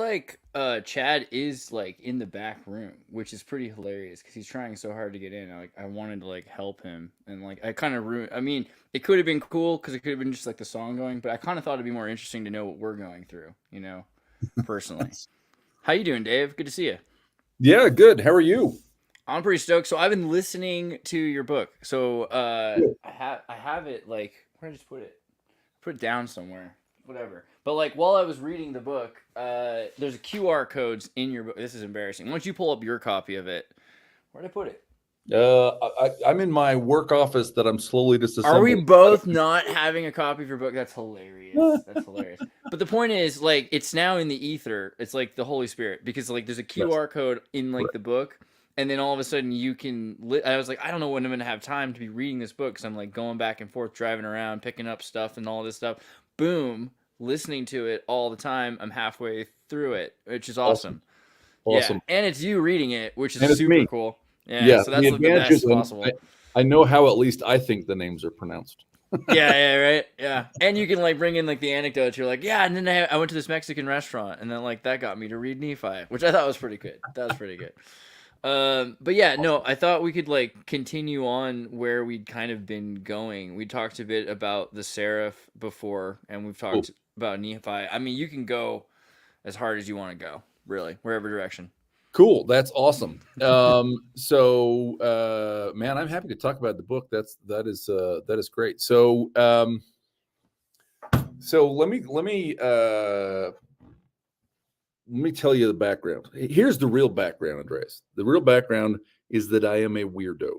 like Chad is like in the back room, which is pretty hilarious because he's trying so hard to get in. I wanted to like help him, and like I kind of ruined. I mean, it could have been cool because it could have been just like the song going, but I kind of thought it'd be more interesting to know what we're going through, personally. How you doing, Dave? Good to see you. Yeah, good. How are you? I'm pretty stoked. So I've been listening to your book. So Good. I have it like where did I just put it? Put it down somewhere, whatever. But like while I was reading the book, there's QR codes in your book. This is embarrassing. Why don't you pull up your copy of it? Where'd I put it? I'm in my work office that I'm slowly Are we disassembling. both not having a copy of your book? That's hilarious. That's hilarious. But the point is, like, it's now in the ether. It's like the Holy Spirit because like there's a Yes, QR code in like right. the book, and then all of a sudden you can. I was like, I don't know when I'm gonna have time to be reading this book because I'm like going back and forth, driving around, picking up stuff and all this stuff. Boom, listening to it all the time. I'm halfway through it, which is Awesome, awesome. Yeah, awesome. and it's you reading it, which is And it's super me. cool. Yeah, Yeah, so the that's like the advantage is best I, possible. I know how at least I think the names are pronounced. Yeah, yeah, right. Yeah, and you can like bring in like the anecdotes. You're like, yeah, and then I went to this Mexican restaurant, and then like that got me to read Nephi, which I thought was pretty good. That was pretty good. But yeah, no, I thought we could like continue on where we'd kind of been going. We talked a bit about the seraph before, and we've Cool. talked about Nephi. I mean, you can go as hard as you want to go, really, wherever direction. Cool. That's awesome. Man, I'm happy to talk about the book. That is great. So let me tell you the background. Here's the real background, Andreas. The real background is that I am a weirdo.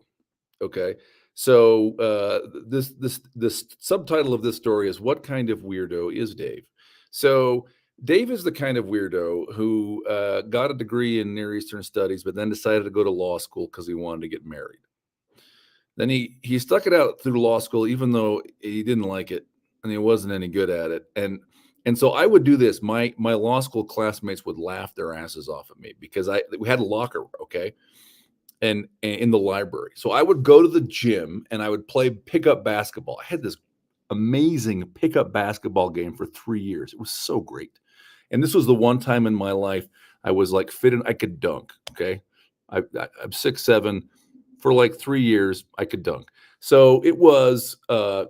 Okay. So this subtitle of this story is "What kind of weirdo is Dave?" So Dave is the kind of weirdo who got a degree in Near Eastern Studies, but then decided to go to law school because he wanted to get married. Then he stuck it out through law school, even though he didn't like it and he wasn't any good at it. And so I would do this. My law school classmates would laugh their asses off at me because we had a locker, okay, and in the library. So I would go to the gym and I would play pickup basketball. I had this amazing pickup basketball game for 3 years. It was so great. And this was the one time in my life I was like fit and I could dunk. Okay. I'm 6'7". For like 3 years, I could dunk. So it was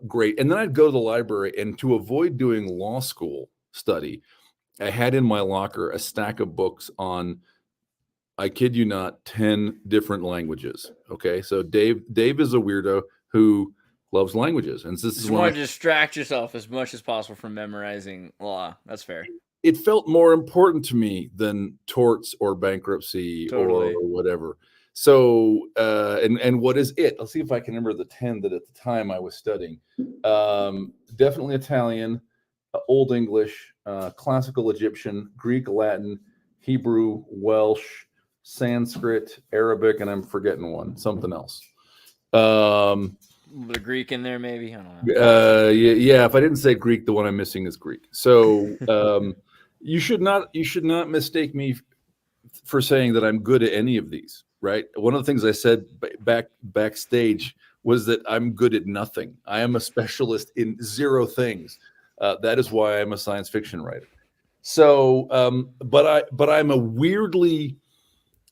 great. And then I'd go to the library, and to avoid doing law school study, I had in my locker a stack of books on, I kid you not, 10 different languages. Okay. So Dave is a weirdo who loves languages. And this is Just when want to distract yourself as much as possible from memorizing law. That's fair. it felt more important to me than torts or bankruptcy or Totally. whatever. So, and what is it? Let's see if I can remember the 10 that at the time I was studying. Definitely Italian, Old English, Classical Egyptian, Greek, Latin, Hebrew, Welsh, Sanskrit, Arabic, and I'm forgetting one, something else. The Greek in there, maybe. I don't know. Yeah. If I didn't say Greek, the one I'm missing is Greek. So, you should not mistake me for saying that I'm good at any of these. Right. One of the things I said backstage was that I'm good at nothing. I am a specialist in zero things. That is why I'm a science fiction writer. So, but I'm a weirdly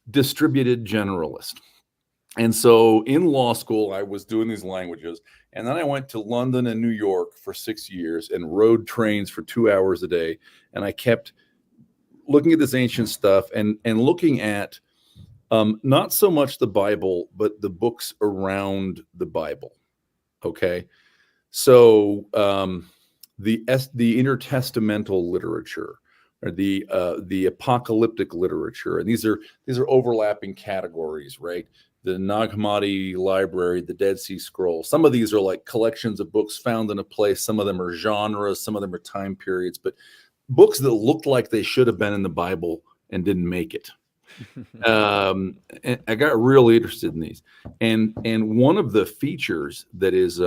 distributed generalist. And so in law school, I was doing these languages. And then I went to London and New York for 6 years and rode trains for 2 hours a day. And I kept looking at this ancient stuff and looking at not so much the Bible, but the books around the Bible. Okay. So the intertestamental literature, or the apocalyptic literature, and these are overlapping categories, right? The Nag Hammadi library, the Dead Sea Scrolls. Some of these are like collections of books found in a place. Some of them are genres. Some of them are time periods. But books that looked like they should have been in the Bible and didn't make it. And I got really interested in these. And one of the features that is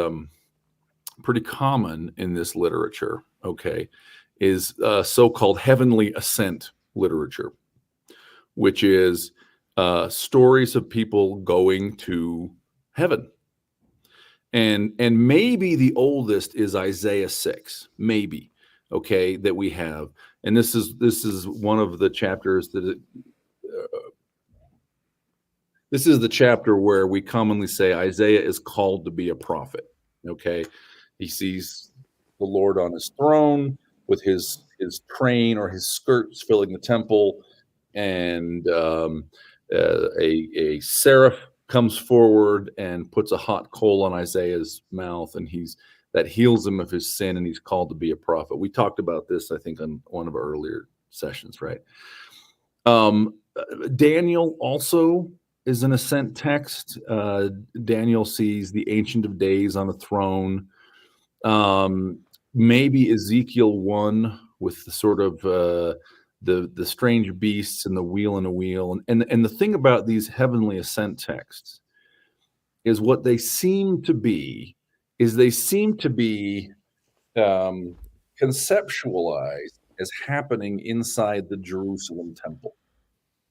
pretty common in this literature, okay, is so-called heavenly ascent literature, which is stories of people going to heaven. And maybe the oldest is Isaiah 6, maybe. okay, that we have. And this is one of the chapters that this is the chapter where we commonly say Isaiah is called to be a prophet. Okay, he sees the Lord on his throne with his train or his skirts filling the temple, and a seraph comes forward and puts a hot coal on Isaiah's mouth, and that heals him of his sin, and he's called to be a prophet. We talked about this, I think, on one of our earlier sessions, right? Daniel also is an ascent text. Daniel sees the Ancient of Days on a throne. Maybe Ezekiel 1 with the sort of the strange beasts and the wheel and a wheel. And the thing about these heavenly ascent texts is what they seem to be conceptualized as happening inside the Jerusalem temple.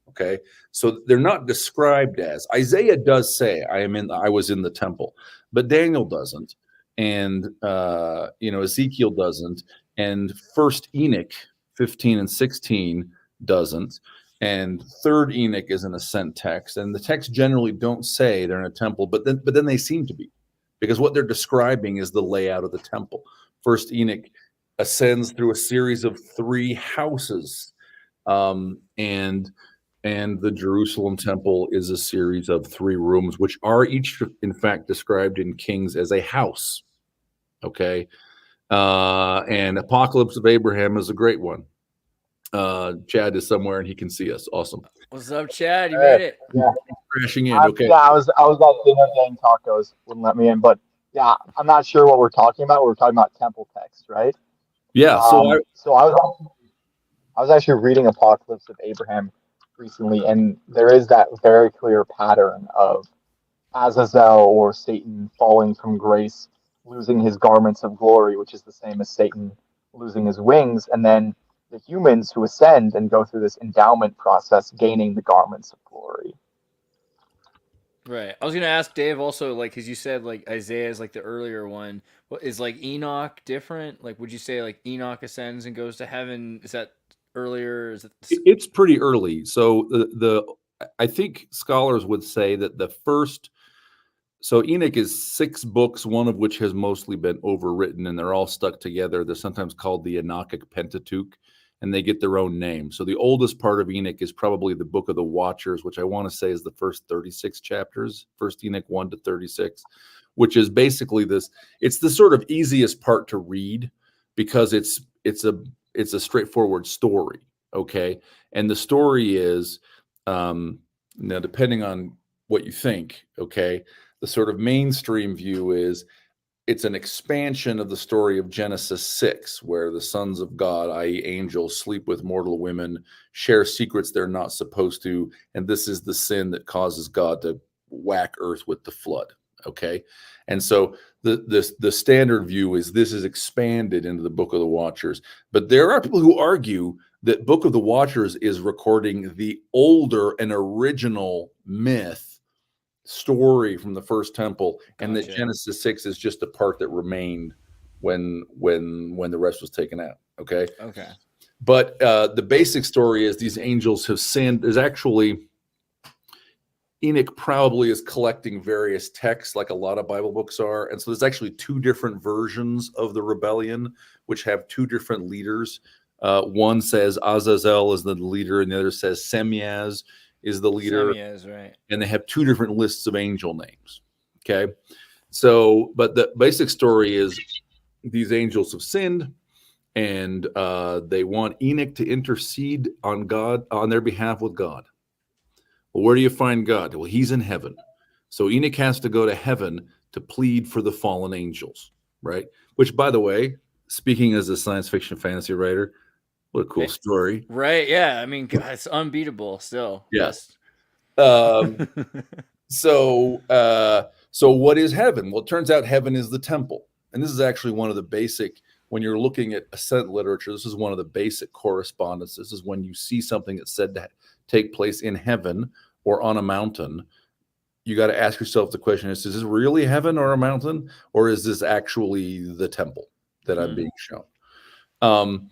Okay, so they're not described as. Isaiah does say, I was in the temple," but Daniel doesn't, and Ezekiel doesn't, and First Enoch 15 and 16 doesn't, and Third Enoch is an ascent text, and the texts generally don't say they're in a temple, but then they seem to be, because what they're describing is the layout of the temple. First Enoch ascends through a series of 3 houses, and the Jerusalem temple is a series of 3 rooms, which are each, in fact, described in Kings as a house. Okay. And Apocalypse of Abraham is a great one. Chad is somewhere and he can see us. Awesome. What's up, Chad? You made it. Yeah. Crashing in. Okay. Yeah, I was at dinner getting tacos, wouldn't let me in. But yeah, I'm not sure what we're talking about. We're talking about temple text, right? Yeah. So I was actually reading Apocalypse of Abraham recently, and there is that very clear pattern of Azazel, or Satan, falling from grace, losing his garments of glory, which is the same as Satan losing his wings, and then the humans who ascend and go through this endowment process, gaining the garments of glory. Right. I was gonna ask Dave also, like, because you said like Isaiah is like the earlier one. What is like Enoch different? Like, would you say like Enoch ascends and goes to heaven? Is that earlier? Is it? It's pretty early. So I think scholars would say that the first. So Enoch is 6 books, one of which has mostly been overwritten, and they're all stuck together. They're sometimes called the Enochic Pentateuch, and they get their own name. So the oldest part of Enoch is probably the Book of the Watchers, which I want to say is the first 36 chapters, First Enoch 1 to 36, which is basically this. It's the sort of easiest part to read because it's a straightforward story, okay? And the story is, now depending on what you think, okay, the sort of mainstream view is it's an expansion of the story of Genesis 6, where the sons of God, i.e. angels, sleep with mortal women, share secrets they're not supposed to, and this is the sin that causes God to whack earth with the flood, okay? And so the standard view is this is expanded into the Book of the Watchers. But there are people who argue that Book of the Watchers is recording the older and original myth story from the first temple, and that Genesis 6 is just a part that remained when the rest was taken out. Okay. But the basic story is these angels have sinned. There's actually, Enoch probably is collecting various texts like a lot of Bible books are, and so there's actually 2 different versions of the rebellion, which have 2 different leaders. One says Azazel is the leader, and the other says Semyaz is the leader. Right. And they have 2 different lists of angel names. Okay. So, but the basic story is these angels have sinned, and they want Enoch to intercede on their behalf with God. Well, where do you find God? Well, he's in heaven. So Enoch has to go to heaven to plead for the fallen angels, right? Which, by the way, speaking as a science fiction fantasy writer, what a cool story. Right. Yeah. I mean, God, it's unbeatable still. Yes. So what is heaven? Well, it turns out heaven is the temple. And this is actually one of the basic, when you're looking at ascent literature, this is one of the basic correspondences. This is when you see something that's said to take place in heaven or on a mountain, you got to ask yourself the question, is this really heaven or a mountain? Or is this actually the temple that I'm being shown? And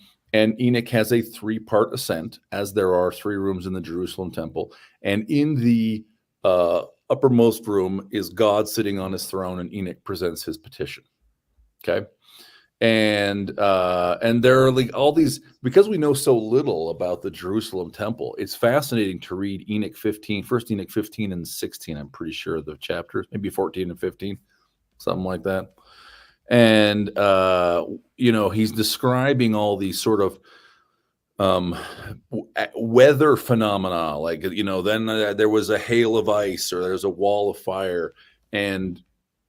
Enoch has a 3-part ascent, as there are 3 rooms in the Jerusalem temple. And in the uppermost room is God sitting on his throne, and Enoch presents his petition. Okay. And there are like all these, because we know so little about the Jerusalem temple, it's fascinating to read Enoch 15, first Enoch 15 and 16, I'm pretty sure the chapters, maybe 14 and 15, something like that. And, he's describing all these sort of weather phenomena, like, then there was a hail of ice, or there's a wall of fire, and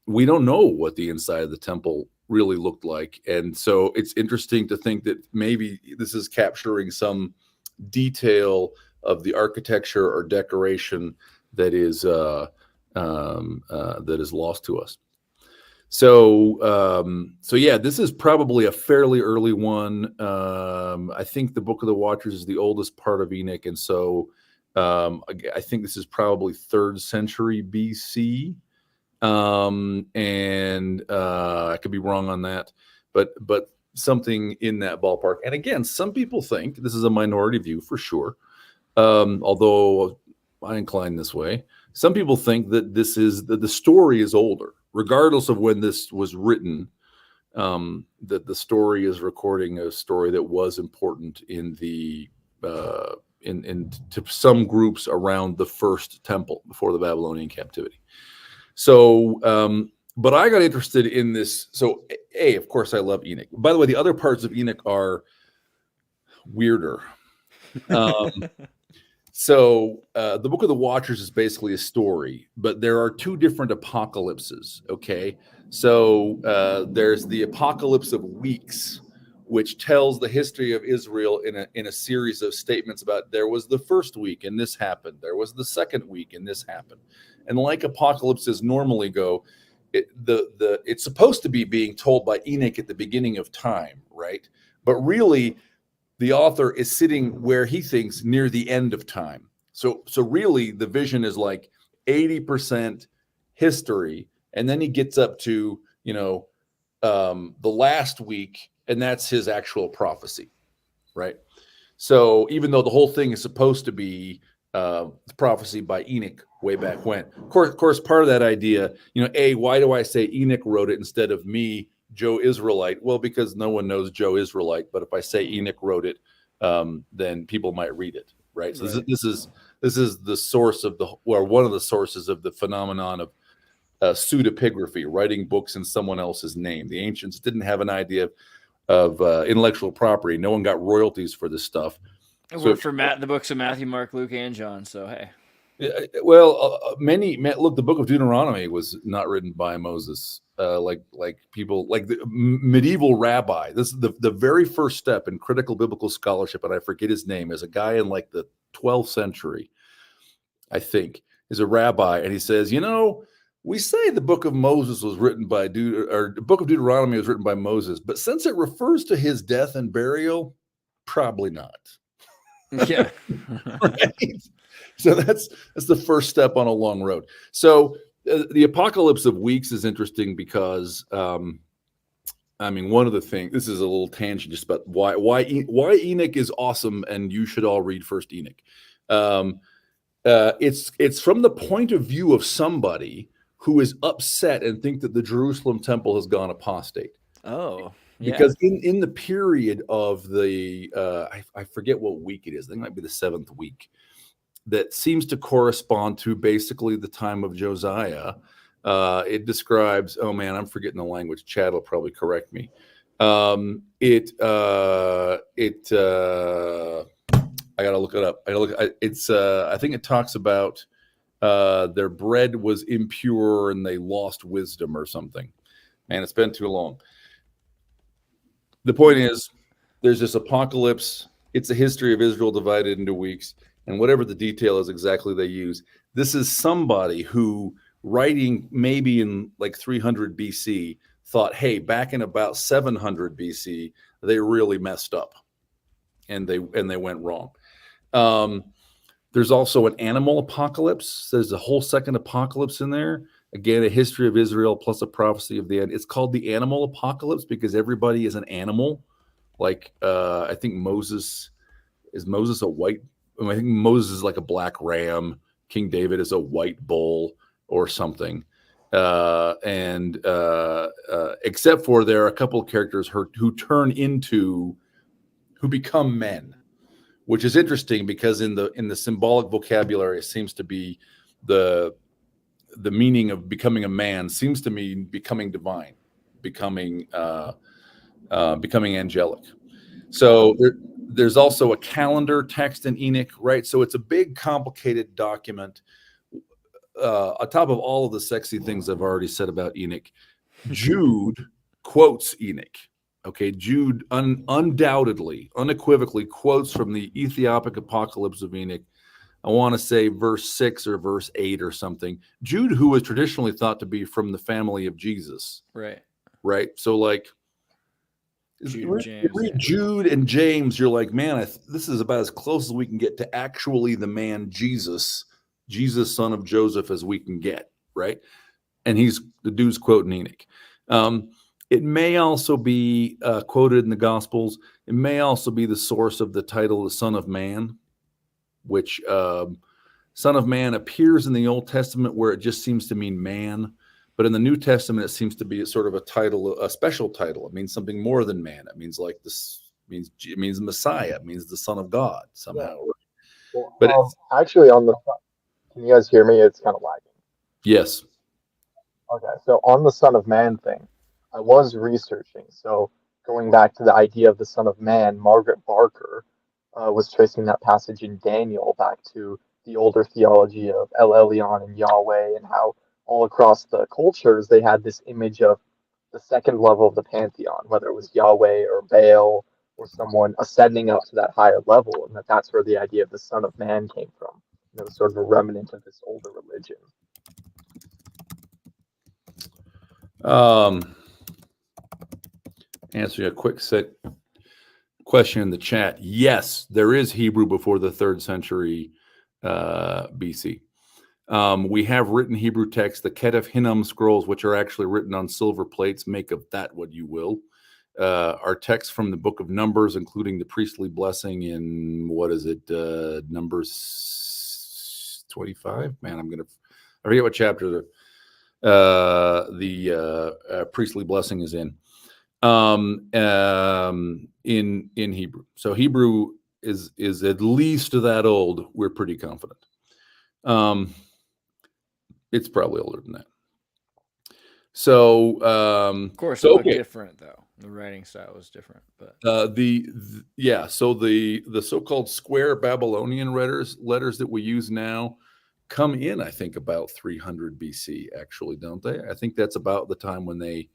we don't know what the inside of the temple really looked like. And so it's interesting to think that maybe this is capturing some detail of the architecture or decoration that is lost to us. So yeah, this is probably a fairly early one. I think the Book of the Watchers is the oldest part of Enoch, and so I think this is probably 3rd century BC. And I could be wrong on that, but something in that ballpark. And again, some people think, this is a minority view for sure, although I incline this way. Some people think that this is the story is older, regardless of when this was written. That the story is recording a story that was important in the to some groups around the first temple before the Babylonian captivity. So, but I got interested in this. So, of course, I love Enoch. By the way, the other parts of Enoch are weirder. So, the Book of the Watchers is basically a story, but there are 2 different apocalypses. Okay, so there's the apocalypse of weeks, which tells the history of Israel in a series of statements about there was the first week and this happened, there was the second week and this happened. And like apocalypses normally go, it's supposed to be being told by Enoch at the beginning of time, right? But really, the author is sitting where he thinks near the end of time. So really, the vision is like 80% history, and then he gets up to the last week, and that's his actual prophecy, right? So even though the whole thing is supposed to be prophecy by Enoch way back when, of course, part of that idea, why do I say Enoch wrote it instead of me, Joe Israelite? Well, because no one knows Joe Israelite, but if I say Enoch wrote it, then people might read it, right? So right. This is the source of one of the sources of the phenomenon of pseudepigraphy, writing books in someone else's name. The ancients didn't have an idea of intellectual property. No one got royalties for this stuff. It worked for the books of Matthew, Mark, Luke, and John. So hey. Well, look. The Book of Deuteronomy was not written by Moses. Like people like the medieval rabbi. This is the very first step in critical biblical scholarship, and I forget his name. Is a guy in like the 12th century, I think, is a rabbi, and he says, we say the Book of Moses was written by the Book of Deuteronomy was written by Moses, but since it refers to his death and burial, probably not. Yeah. Right? So that's the first step on a long road. So the apocalypse of weeks is interesting because, one of the things, this is a little tangent just about why Enoch is awesome, and you should all read First Enoch. It's from the point of view of somebody who is upset and think that the Jerusalem temple has gone apostate. Oh. Yeah. Because in the period of the, I forget what week it is, I think it might be the 7th week, that seems to correspond to basically the time of Josiah. It describes, oh man, I'm forgetting the language. Chad will probably correct me. I got to look it up. I think it talks about their bread was impure and they lost wisdom or something. Man, it's been too long. The point is, there's this apocalypse. It's a history of Israel divided into weeks, and whatever the detail is exactly they use. This is somebody who, writing maybe in like 300 BC, thought, hey, back in about 700 BC, they really messed up, and they went wrong. There's also an animal apocalypse. There's a whole second apocalypse in there. Again, a history of Israel plus a prophecy of the end. It's called the animal apocalypse because everybody is an animal, Like I think Moses a white. I think Moses is like a black ram. King David is a white bull or something. Except for there are a couple of characters who become men, which is interesting because in the symbolic vocabulary, it seems to be the meaning of becoming a man seems to mean becoming divine, becoming angelic. So there's also a calendar text in Enoch, right? So it's a big, complicated document. On top of all of the sexy things I've already said about Enoch, Jude quotes Enoch. Okay, Jude undoubtedly, unequivocally quotes from the Ethiopic Apocalypse of Enoch. I want to say verse 6 or verse 8 or something. Jude, who was traditionally thought to be from the family of Jesus. Right. So like, read Jude and James, you're like, man, this is about as close as we can get to actually the man Jesus, son of Joseph, as we can get, right? And the dude's quoting Enoch. It may also be quoted in the Gospels. It may also be the source of the title, the Son of Man, which Son of Man appears in the Old Testament where it just seems to mean man. But in the New Testament, it seems to be a sort of a title, a special title. It means something more than man. It means like this. It means Messiah. It means the Son of God somehow. Yeah. Well, but actually, can you guys hear me? It's kind of lagging. Yes. Okay, so on the Son of Man thing, I was researching. So going back to the idea of the Son of Man, Margaret Barker was tracing that passage in Daniel back to the older theology of El Elyon and Yahweh, and how all across the cultures they had this image of the second level of the pantheon, whether it was Yahweh or Baal or someone ascending up to that higher level, and that's where the idea of the Son of Man came from. It was sort of a remnant of this older religion. Answering a quick question in the chat. Yes, there is Hebrew before the 3rd century BC. We have written Hebrew text, the Ketef Hinnom scrolls, which are actually written on silver plates. Make of that what you will. Our text from the book of Numbers, including the priestly blessing in, Numbers 25? Man, I forget what chapter the priestly blessing is in Hebrew. So Hebrew is at least that old. We're pretty confident. It's probably older than that. So, of course, it looked different though. The writing style was different, but So the so-called square Babylonian letters that we use now come in, I think, about 300 BC. Actually, don't they? I think that's about the time when we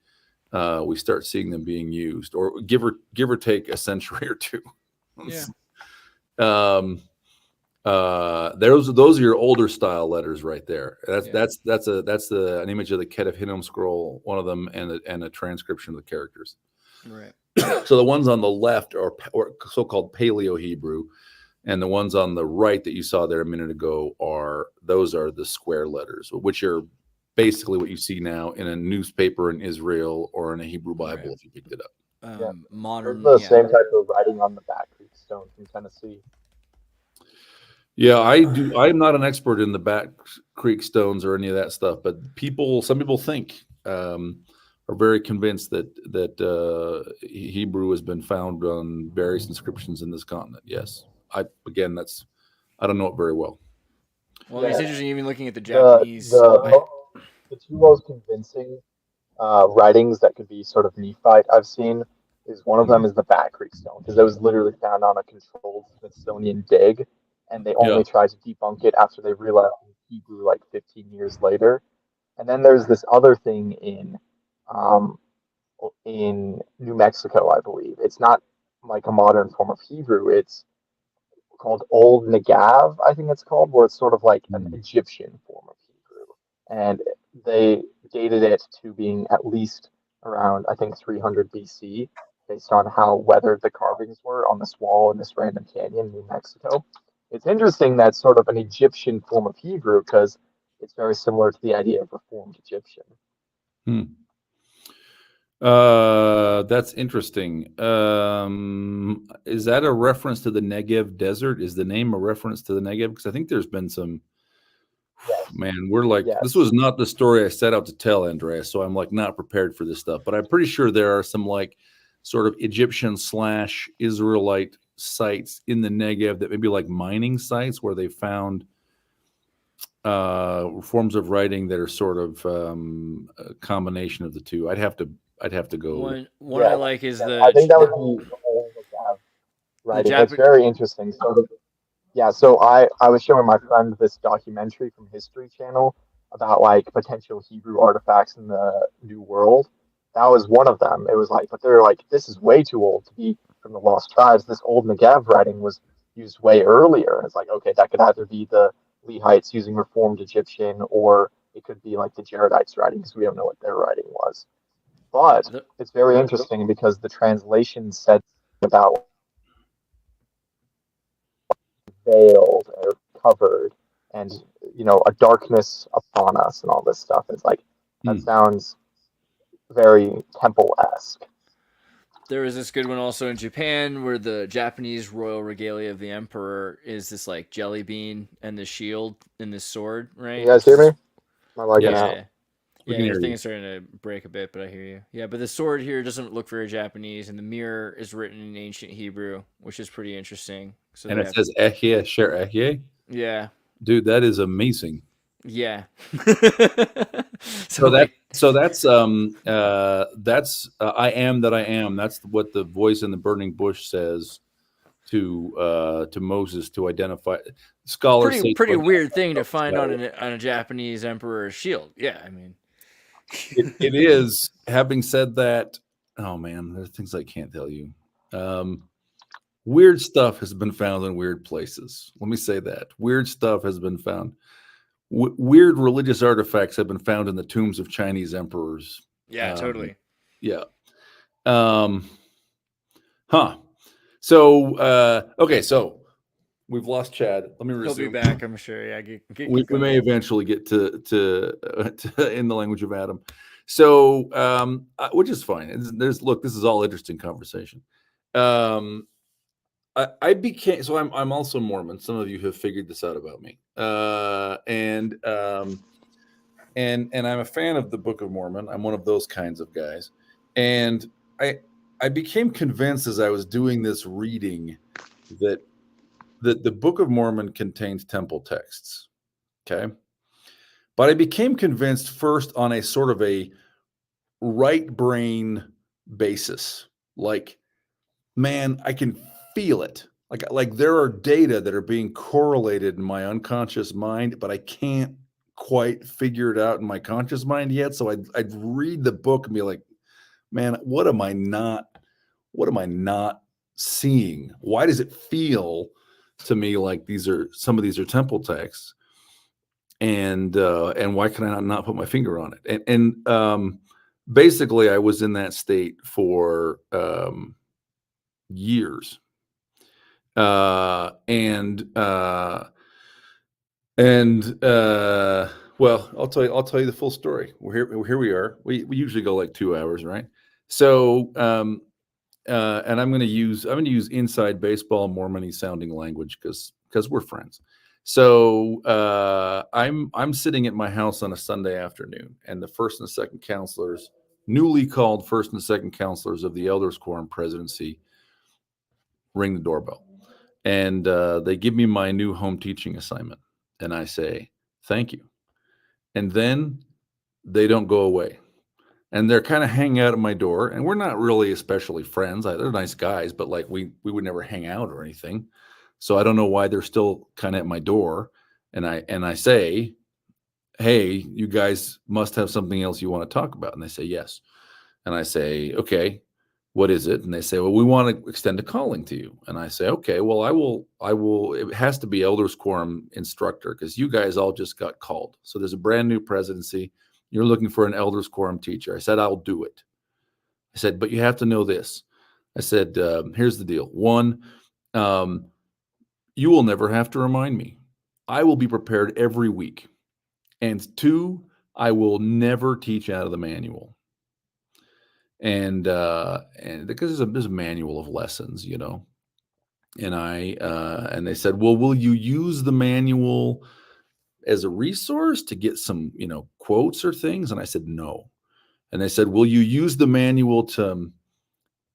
start seeing them being used, or give or take a century or two. Yeah. Those are your older style letters right there. That's an image of the Ketef Hinnom scroll, one of them, and a transcription of the characters. Right. So the ones on the left are so-called Paleo Hebrew, and the ones on the right that you saw there a minute ago are the square letters, which are basically what you see now in a newspaper in Israel or in a Hebrew Bible, if you picked it up. Modern. The same type of writing on the back creek stone from Tennessee. Yeah, I do. I'm not an expert in the Back Creek stones or any of that stuff, but some people think, are very convinced that Hebrew has been found on various inscriptions in this continent. Yes, I don't know it very well. Well, it's interesting even looking at the Japanese. The two most convincing writings that could be sort of Nephite I've seen is one of them is the Back Creek stone, because it was literally found on a controlled Smithsonian dig, and they only tried to debunk it after they realized Hebrew like 15 years later. And then there's this other thing in New Mexico, I believe. It's not like a modern form of Hebrew. It's called Old Negav, I think it's called, where it's sort of like an Egyptian form of Hebrew. And they dated it to being at least around, I think, 300 BC, based on how weathered the carvings were on this wall in this random canyon in New Mexico. It's interesting that sort of an Egyptian form of Hebrew, because it's very similar to the idea of Reformed Egyptian. That's interesting. Is that a reference to the Negev desert? Is the name a reference to the Negev? Because I think there's been some. Yes. Man, we're like, Yes. this was not the story I set out to tell, Andreas. So I'm like not prepared for this stuff. But I'm pretty sure there are some like sort of Egyptian / Israelite sites in the Negev that may be like mining sites where they found forms of writing that are sort of a combination of the two. I'd have to go. One I like is I think that would be the whole Negev writing. It's very interesting. So I was showing my friend this documentary from History Channel about like potential Hebrew artifacts in the New World. That was one of them. It was like, but they're like, this is way too old to be from the Lost Tribes. This old Negev writing was used way earlier. It's like, okay, that could either be the Lehites using Reformed Egyptian, or it could be like the Jaredites writing, because we don't know what their writing was. But it's very interesting because the translation said about veiled or covered, and a darkness upon us and all this stuff. It's like that sounds very temple-esque. There was this good one also in Japan where the Japanese royal regalia of the emperor is this like jelly bean and the shield and the sword, right? You guys hear me? Am I lagging out? Yeah, your thing is starting to break a bit, but I hear you. Yeah, but the sword here doesn't look very Japanese, and the mirror is written in ancient Hebrew, which is pretty interesting. So and it says Ehye, Sher Ehye? Yeah. Dude, that is amazing. Yeah. So that's I am that I am. That's what the voice in the burning bush says to Moses to identify. Scholars say pretty weird thing to find on a Japanese emperor's shield. Yeah, I mean, it is. Having said that, oh man, there's things I can't tell you. Weird stuff has been found in weird places. Let me say that. Weird stuff has been found. Weird religious artifacts have been found in the tombs of Chinese emperors. Yeah, totally. Yeah. So, okay, so we've lost Chad. Let me resume. He'll be back, I'm sure. Yeah, we may eventually get to in the language of Adam. So, which is fine. Look, this is all interesting conversation. I became, so I'm also Mormon. Some of you have figured this out about me. And I'm a fan of the Book of Mormon. I'm one of those kinds of guys. And I became convinced as I was doing this reading that the Book of Mormon contains temple texts. Okay. But I became convinced first on a sort of a right brain basis. Like, man, I can feel it. Like there are data that are being correlated in my unconscious mind, but I can't quite figure it out in my conscious mind yet. So I'd read the book and be like, man, what am I not seeing? Why does it feel to me like some of these are temple texts? And why can I not put my finger on it? And basically I was in that state for years. Well, I'll tell you the full story. Here we are. We usually go like 2 hours, right? So, and I'm going to use inside baseball Mormon-y sounding language because we're friends. So, I'm sitting at my house on a Sunday afternoon, and the first and second counselors, newly called first and second counselors of the Elders Quorum presidency, ring the doorbell. And they give me my new home teaching assignment. And I say, thank you. And then they don't go away. And they're kind of hanging out at my door. And we're not really especially friends. They're nice guys, but like we would never hang out or anything. So I don't know why they're still kind of at my door. And I say, hey, you guys must have something else you want to talk about. And they say, yes. And I say, okay. What is it? And they say, well, we want to extend a calling to you. And I say, okay, well, I will, it has to be Elders Quorum instructor because you guys all just got called. So there's a brand new presidency. You're looking for an Elders Quorum teacher. I said, I'll do it. I said, but you have to know this. I said, here's the deal. One, you will never have to remind me. I will be prepared every week. And two, I will never teach out of the manual. and because there's a manual of lessons, you know. And they said, well, will you use the manual as a resource to get some, you know, quotes or things? And I said, no. And they said, will you use the manual to,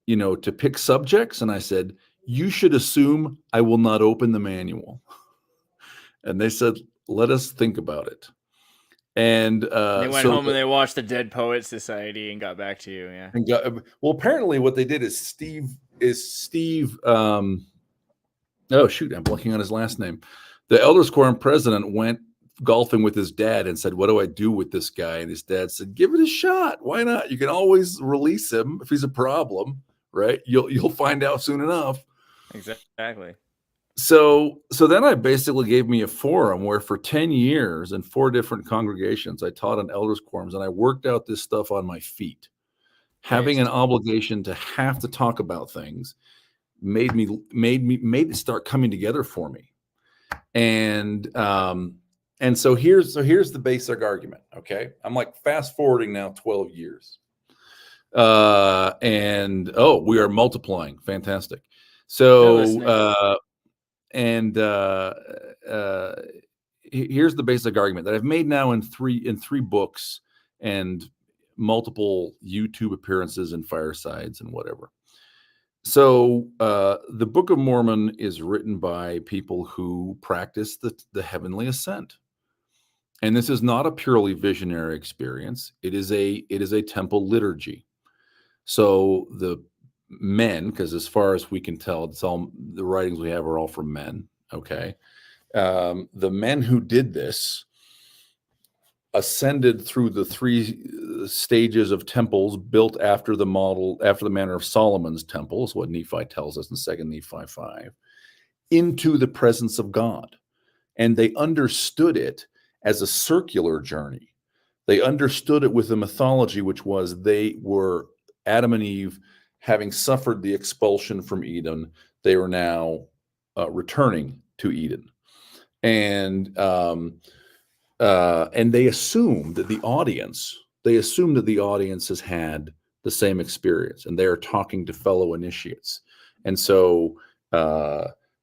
you know, to pick subjects? And I said, you should assume I will not open the manual. And they said, let us think about it. And they went home and they watched the Dead Poets Society and got back to you. Yeah. Well, apparently what they did is Steve. Oh shoot, I'm blanking on his last name. The Elders Quorum president went golfing with his dad and said, what do I do with this guy? And his dad said, give it a shot. Why not? You can always release him if he's a problem, right? You'll find out soon enough. Exactly. So then I basically gave me a forum where for 10 years in 4 different congregations, I taught on elders quorums, and I worked out this stuff on my feet. Having an obligation to have to talk about things made it start coming together for me. And so here's the basic argument. Okay. I'm like fast forwarding now 12 years. We are multiplying. Fantastic. So, here's the basic argument that I've made now in three books and multiple YouTube appearances and firesides and whatever. So the Book of Mormon is written by people who practice the heavenly ascent. And this is not a purely visionary experience. It is a temple liturgy. So the men, because as far as we can tell, it's all the writings we have are all from men. Okay. The men who did this ascended through the 3 stages of temples built after the manner of Solomon's temple, is what Nephi tells us in 2 Nephi 5, into the presence of God. And they understood it as a circular journey. They understood it with the mythology, which was they were Adam and Eve having suffered the expulsion from Eden. They were now returning to Eden. And they assume that the audience has had the same experience, and they are talking to fellow initiates. And so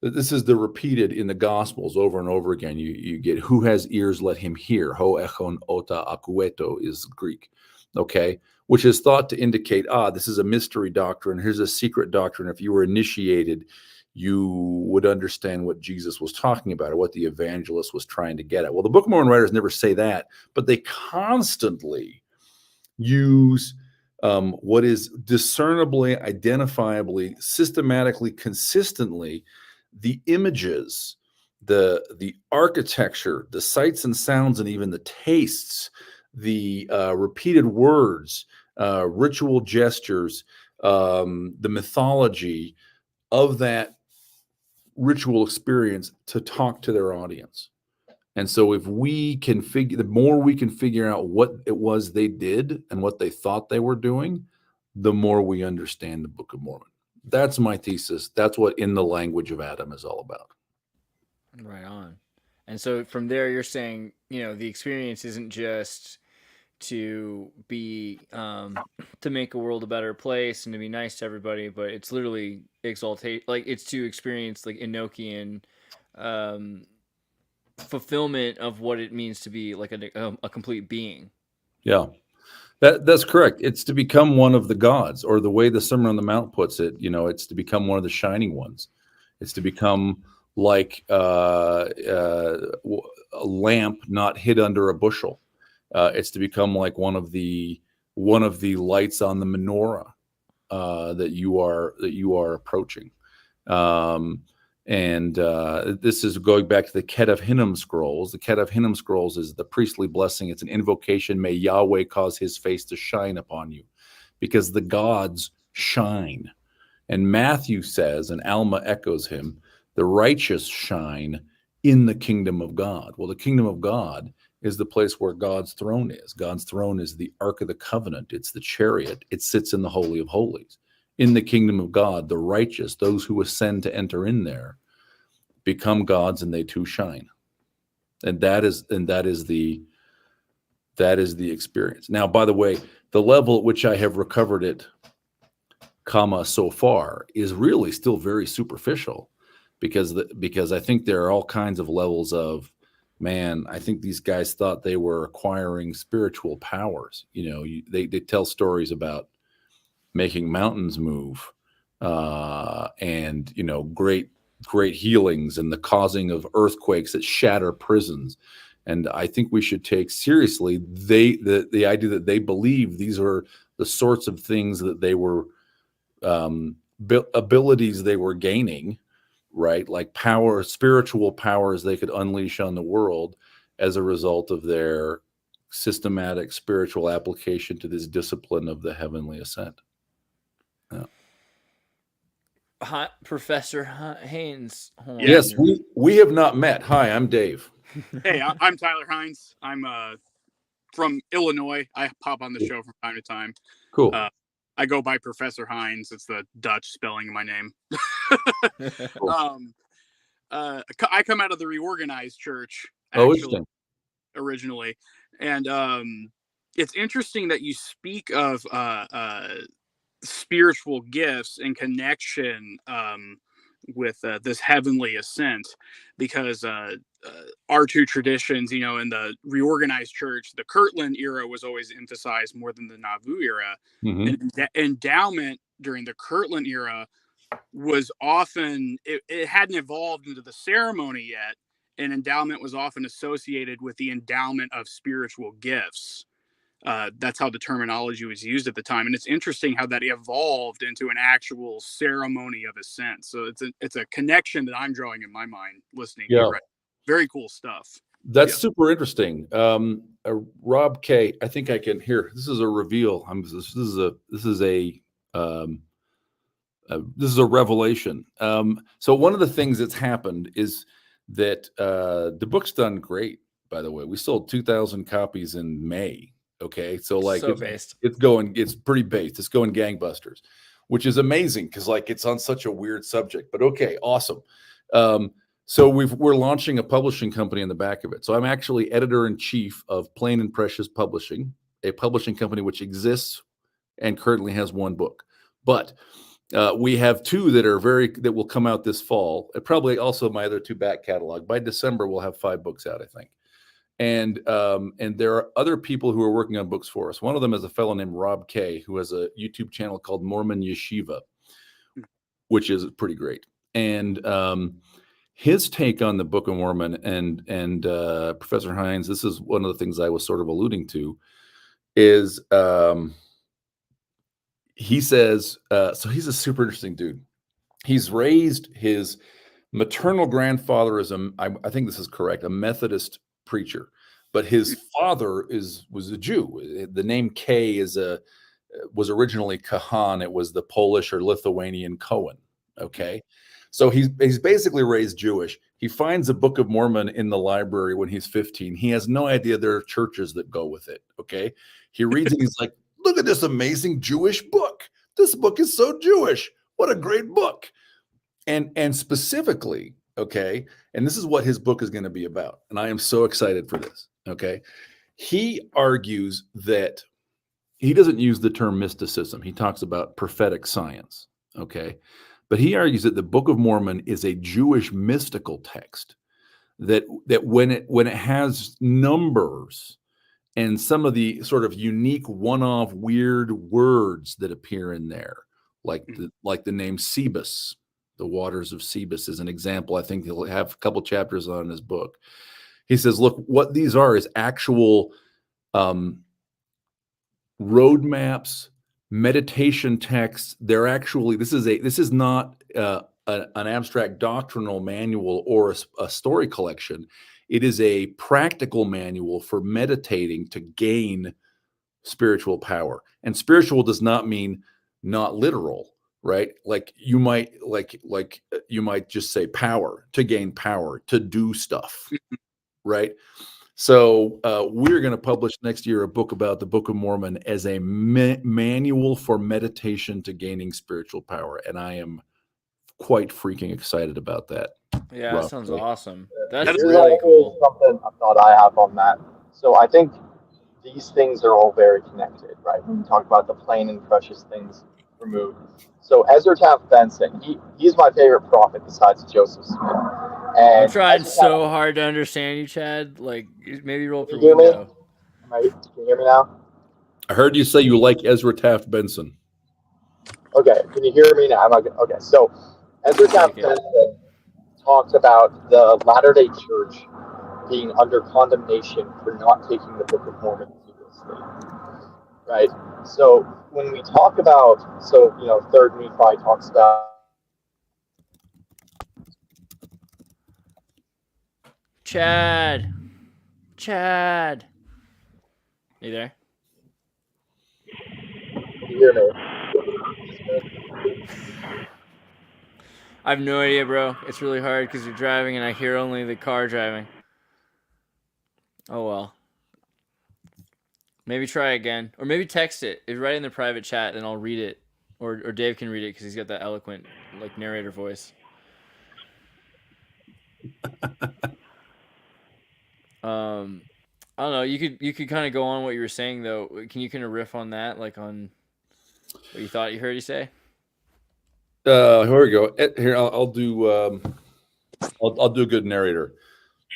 this is the repeated in the Gospels over and over again. You get, who has ears, let him hear. Ho echon ota akueto is Greek, okay, which is thought to indicate, this is a mystery doctrine. Here's a secret doctrine. If you were initiated, you would understand what Jesus was talking about or what the evangelist was trying to get at. Well, the Book of Mormon writers never say that, but they constantly use what is discernibly, identifiably, systematically, consistently the images, the architecture, the sights and sounds, and even the tastes, the repeated words, ritual gestures, the mythology of that ritual experience to talk to their audience. And so if we can the more we can figure out what it was they did and what they thought they were doing, the more we understand the Book of Mormon. That's my thesis. That's what In the Language of Adam is all about. Right on. And so from there, you're saying, the experience isn't just to be, to make a world a better place and to be nice to everybody, but it's literally exaltation, like it's to experience like Enochian, fulfillment of what it means to be like a complete being. Yeah, that's correct. It's to become one of the gods, or the way the Sermon on the Mount puts it, it's to become one of the shining ones. It's to become like a lamp not hid under a bushel. It's to become like one of the lights on the menorah that you are approaching. This is going back to the Ketef Hinnom scrolls. The Ketef Hinnom scrolls is the priestly blessing. It's an invocation. May Yahweh cause his face to shine upon you, because the gods shine. And Matthew says, and Alma echoes him, the righteous shine in the kingdom of God. Well, the kingdom of God is the place where God's throne is. God's throne is the Ark of the Covenant. It's the chariot. It sits in the Holy of Holies. In the kingdom of God, the righteous, those who ascend to enter in there, become gods, and they too shine. And that is the That is the experience. Now, by the way, the level at which I have recovered it, so far, is really still very superficial, because I think there are all kinds of levels of, man, I think these guys thought they were acquiring spiritual powers. They tell stories about making mountains move, and great healings, and the causing of earthquakes that shatter prisons. And I think we should take seriously the idea that they believe these are the sorts of things that they were, abilities they were gaining, right? Like spiritual powers they could unleash on the world as a result of their systematic spiritual application to this discipline of the heavenly ascent. Yeah. Hi, Professor Haynes. Yes, we have not met. Hi, I'm Dave. Hey, I'm Tyler Hines. I'm from Illinois. I pop on the show from time to time. Cool. I go by Professor Hines. It's the Dutch spelling of my name. Cool. I come out of the Reorganized Church, actually, originally. And it's interesting that you speak of spiritual gifts in connection with this heavenly ascent, because our two traditions, in the Reorganized Church, the Kirtland era was always emphasized more than the Nauvoo era. Mm-hmm. And endowment during the Kirtland era was often, it hadn't evolved into the ceremony yet, and endowment was often associated with the endowment of spiritual gifts. That's how the terminology was used at the time. And it's interesting how that evolved into an actual ceremony of ascent. So it's a connection that I'm drawing in my mind listening to you. Right? Very cool stuff. That's super interesting. Rob K, I think I can hear, this is a reveal. This is a revelation. So one of the things that's happened is that the book's done great, by the way. We sold 2,000 copies in May. Okay. So it's pretty based. It's going gangbusters, which is amazing, because it's on such a weird subject, but okay. Awesome. So we're launching a publishing company in the back of it. So I'm actually editor-in-chief of Plain and Precious Publishing, a publishing company which exists and currently has one book. But we have two that will come out this fall. Probably also my other two back catalog. By December, we'll have 5 books out, I think. And there are other people who are working on books for us. One of them is a fellow named Rob K, who has a YouTube channel called Mormon Yeshiva, which is pretty great. And his take on the Book of Mormon and Professor Hines, this is one of the things I was sort of alluding to, is he says, so he's a super interesting dude. He's raised his maternal grandfather as I think this is correct, a Methodist preacher, but his father was a Jew. The name K was originally Kahan. It was the Polish or Lithuanian Cohen. Okay. So he's basically raised Jewish. He finds a Book of Mormon in the library when he's 15. He has no idea there are churches that go with it. Okay. He reads it. He's like, look at this amazing Jewish book. This book is so Jewish. What a great book. And specifically, okay, and this is what his book is going to be about. And I am so excited for this. Okay. He argues that he doesn't use the term mysticism. He talks about prophetic science. Okay. But he argues that the Book of Mormon is a Jewish mystical text, that when it has numbers and some of the sort of unique one-off weird words that appear in there, like the name Sebus, the waters of Sebus is an example. I think he'll have a couple chapters on in his book. He says, look, what these are is actual roadmaps, meditation texts. They're actually, this is not an abstract doctrinal manual or a story collection. It is a practical manual for meditating to gain spiritual power. And spiritual does not mean not literal, right? Like you might just say power, to gain power, to do stuff, right? So we're going to publish next year a book about the Book of Mormon as a manual for meditation to gaining spiritual power. And I am quite freaking excited about that. Yeah, that sounds awesome. That's Here's really cool. Something I thought I have on that. So I think these things are all very connected, right? When we talk about the plain and precious things removed. So Ezra Taft Benson, he's my favorite prophet besides Joseph Smith. I'm And trying Ezra Taft, so hard to understand you, Chad. Like, maybe roll can per you hear me? window. Can you hear me now? I heard you say you like Ezra Taft Benson. Okay, can you hear me now? Okay, so Ezra Take Taft it. Benson talks about the Latter-day Church being under condemnation for not taking the Book of Mormon seriously, right? So when we talk about, Third Nephi talks about Chad. You there? can you hear me? I have no idea, bro. It's really hard because you're driving and I hear only the car driving. Oh well. Maybe try again, or maybe text it. If write in the private chat, then I'll read it, or Dave can read it because he's got that eloquent like narrator voice. I don't know. You could kind of go on what you were saying though. Can you kind of riff on that, like on what you thought you heard you say? Here we go. Here I'll do. I'll do a good narrator.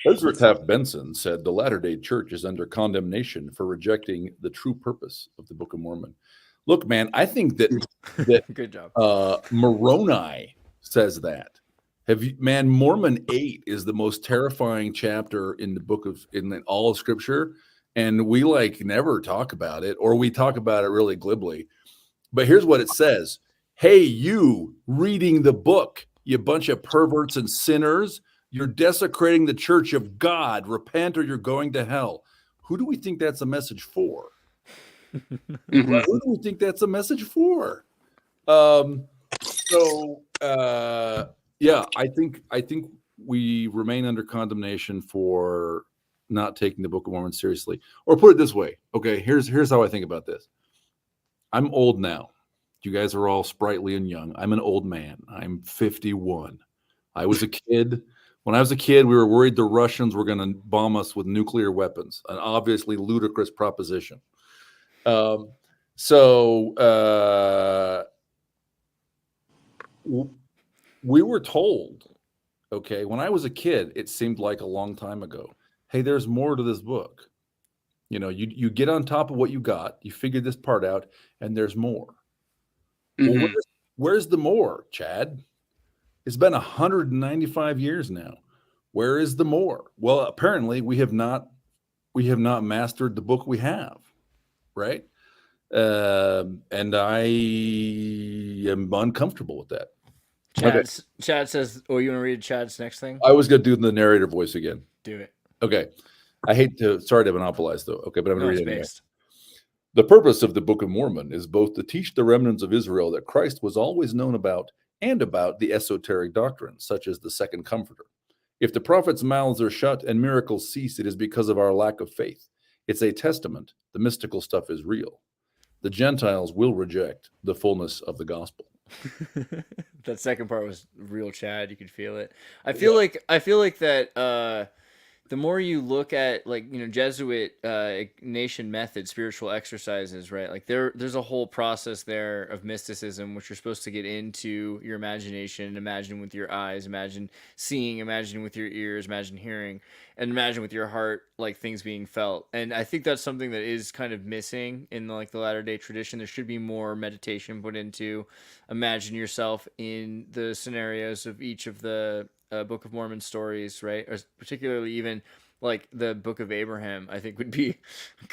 Ezra Taft Benson said the Latter-day Church is under condemnation for rejecting the true purpose of the Book of Mormon. Look, man, I think that Good job. Moroni says that. Man, Mormon 8 is the most terrifying chapter in the book in all of Scripture, and we never talk about it, or we talk about it really glibly. But here's what it says: "Hey, you reading the book, you bunch of perverts and sinners, you're desecrating the church of God. Repent, or you're going to hell." Who do we think that's a message for? Right? Who do we think that's a message for? Yeah, I think we remain under condemnation for not taking the Book of Mormon seriously. Or put it this way. Okay, here's how I think about this. I'm old now. You guys are all sprightly and young. I'm an old man. I'm 51. I was a kid. When I was a kid, we were worried the Russians were going to bomb us with nuclear weapons, an obviously ludicrous proposition. We were told, okay, when I was a kid, it seemed like a long time ago. Hey, there's more to this book. You get on top of what you got, you figure this part out, and there's more. Well, where's the more, Chad? It's been 195 years now. Where is the more? Well, apparently we have not mastered the book we have, right? And I am uncomfortable with that. Chad says, "Oh, you want to read Chad's next thing?" I was going to do the narrator voice again. Do it. Okay. Sorry to monopolize though. Okay, but I'm going to read it anyway. Based. The purpose of the Book of Mormon is both to teach the remnants of Israel that Christ was always known about and about the esoteric doctrines, such as the second comforter. If the prophets' mouths are shut and miracles cease, it is because of our lack of faith. It's a testament. The mystical stuff is real. The Gentiles will reject the fullness of the gospel. That second part was real Chad. You could feel it. I feel like that the more you look at Jesuit Ignatian method, spiritual exercises, right? Like there's a whole process there of mysticism, which you're supposed to get into your imagination, imagine with your eyes, imagine seeing, imagine with your ears, imagine hearing, and imagine with your heart, like things being felt. And I think that's something that is kind of missing in the Latter-day tradition. There should be more meditation put into imagine yourself in the scenarios of each of the Book of Mormon stories, right? Or particularly even like the Book of Abraham, I think would be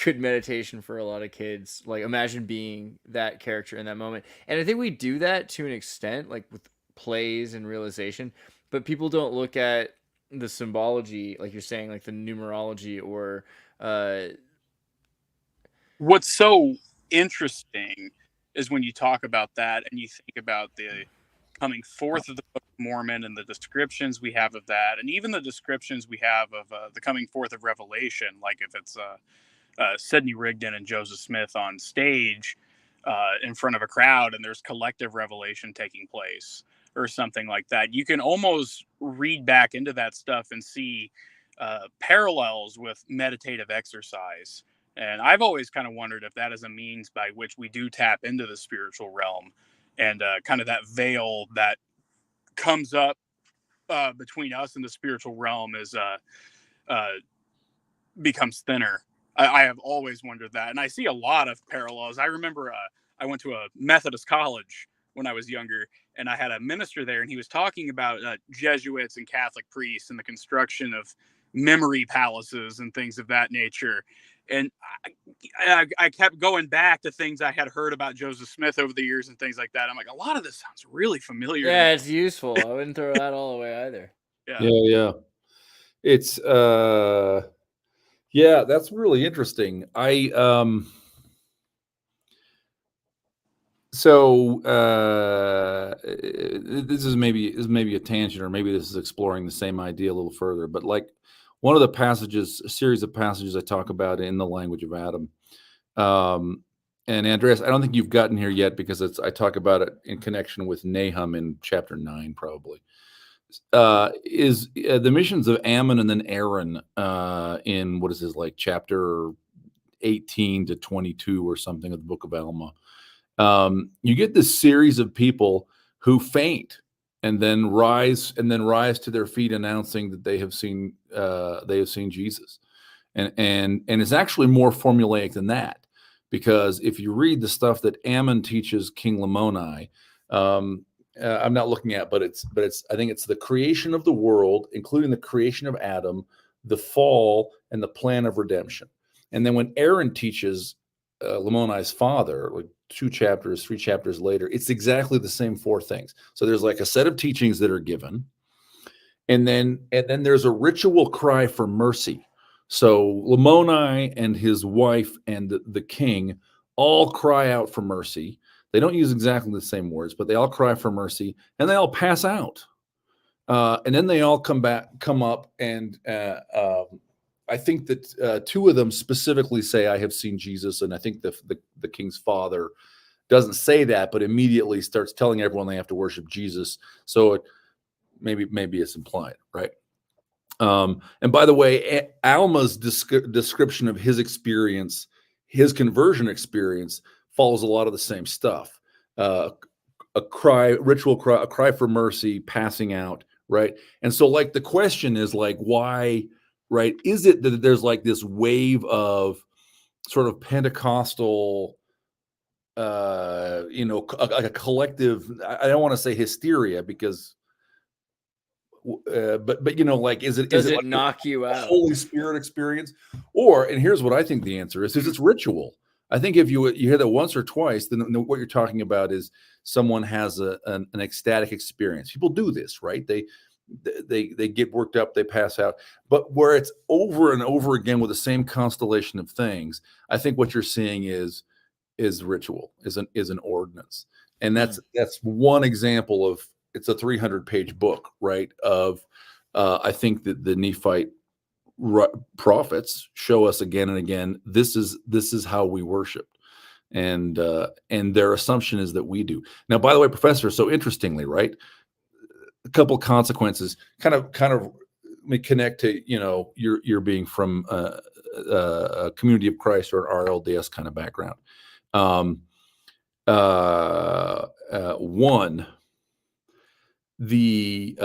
good meditation for a lot of kids. Like imagine being that character in that moment. And I think we do that to an extent, like with plays and realization, but people don't look at the symbology, like you're saying, like the numerology or what's so interesting is when you talk about that and you think about the coming forth of the Book of Mormon and the descriptions we have of that, and even the descriptions we have of the coming forth of Revelation, like if it's Sidney Rigdon and Joseph Smith on stage in front of a crowd and there's collective revelation taking place or something like that, you can almost read back into that stuff and see parallels with meditative exercise And I've always kind of wondered if that is a means by which we do tap into the spiritual realm, and kind of that veil that comes up between us and the spiritual realm is becomes thinner. I have always wondered that, and I see a lot of parallels. I remember I went to a Methodist college when I was younger, and I had a minister there, and he was talking about Jesuits and Catholic priests and the construction of memory palaces and things of that nature. And I kept going back to things I had heard about Joseph Smith over the years and things like that. I'm like, a lot of this sounds really familiar. Yeah, it's useful. I wouldn't throw that all away either. Yeah. It's yeah, that's really interesting. So this is maybe a tangent, or maybe this is exploring the same idea a little further. But like one of the passages, a series of passages I talk about in the language of Adam. And Andreas, I don't think you've gotten here yet because I talk about it in connection with Nahum in chapter 9, probably. Is the missions of Ammon and then Aaron in what is this, like chapter 18 to 22 or something of the book of Alma. You get this series of people who faint and then rise to their feet, announcing that they have seen Jesus, and it's actually more formulaic than that, because if you read the stuff that Ammon teaches King Lamoni, I'm not looking at, but it's I think it's the creation of the world, including the creation of Adam, the fall, and the plan of redemption. And then when Aaron teaches Lamoni's father, like 3 chapters later, it's exactly the same 4 things. So there's like a set of teachings that are given, and then there's a ritual cry for mercy. So Lamoni and his wife and the king all cry out for mercy. They don't use exactly the same words, but they all cry for mercy, and they all pass out. And then they all come up, and I think that 2 of them specifically say, "I have seen Jesus," and I think the king's father doesn't say that, but immediately starts telling everyone they have to worship Jesus. So maybe it's implied, right? And by the way, Alma's description of his experience, his conversion experience, follows a lot of the same stuff. A ritual cry, a cry for mercy, passing out, right? And so, like, the question is, like, why, right? Is it that there's like this wave of sort of Pentecostal, a collective, I don't want to say hysteria, because but like, is it Does it like knock you out? Holy Spirit experience? Or, and here's what I think the answer is it's ritual. I think if you hear that once or twice, then what you're talking about is someone has an ecstatic experience. People do this, right? They get worked up, they pass out. But where it's over and over again with the same constellation of things, I think what you're seeing is ritual, is an ordinance. And that's one example of, it's a 300-page book, right? Of I think that the Nephite prophets show us again and again, this is how we worship, and their assumption is that we do. Now, by the way, Professor, so interestingly, right, a couple of consequences kind of connect to you're being from a Community of Christ or an RLDS kind of background. One, the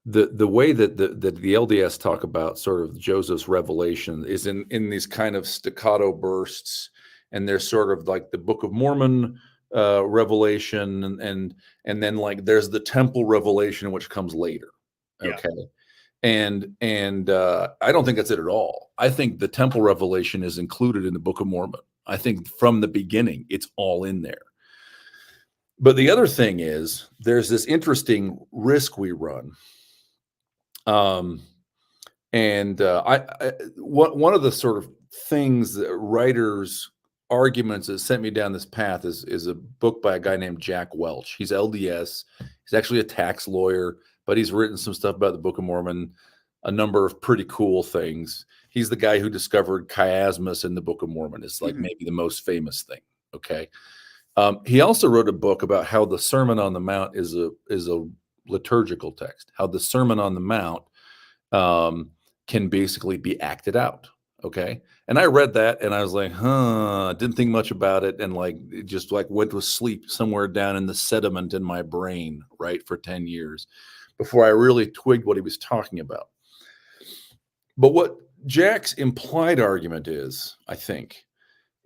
way that the LDS talk about sort of Joseph's revelation is in these kind of staccato bursts, and there's sort of like the Book of Mormon revelation, and then like there's the temple revelation, which comes later. Okay. Yeah. And I don't think that's it at all. I think the temple revelation is included in the Book of Mormon. I think from the beginning, it's all in there. But the other thing is, there's this interesting risk we run. One of the sort of things that writers' arguments that sent me down this path is a book by a guy named Jack Welch. He's LDS. He's actually a tax lawyer, but he's written some stuff about the Book of Mormon, a number of pretty cool things. He's the guy who discovered chiasmus in the Book of Mormon. It's like maybe the most famous thing. Okay. He also wrote a book about how the Sermon on the Mount is a liturgical text, how the Sermon on the Mount can basically be acted out. Okay. And I read that and I was like, didn't think much about it. And like, it just like went to sleep somewhere down in the sediment in my brain, right, for 10 years before I really twigged what he was talking about. But what Jack's implied argument is, I think,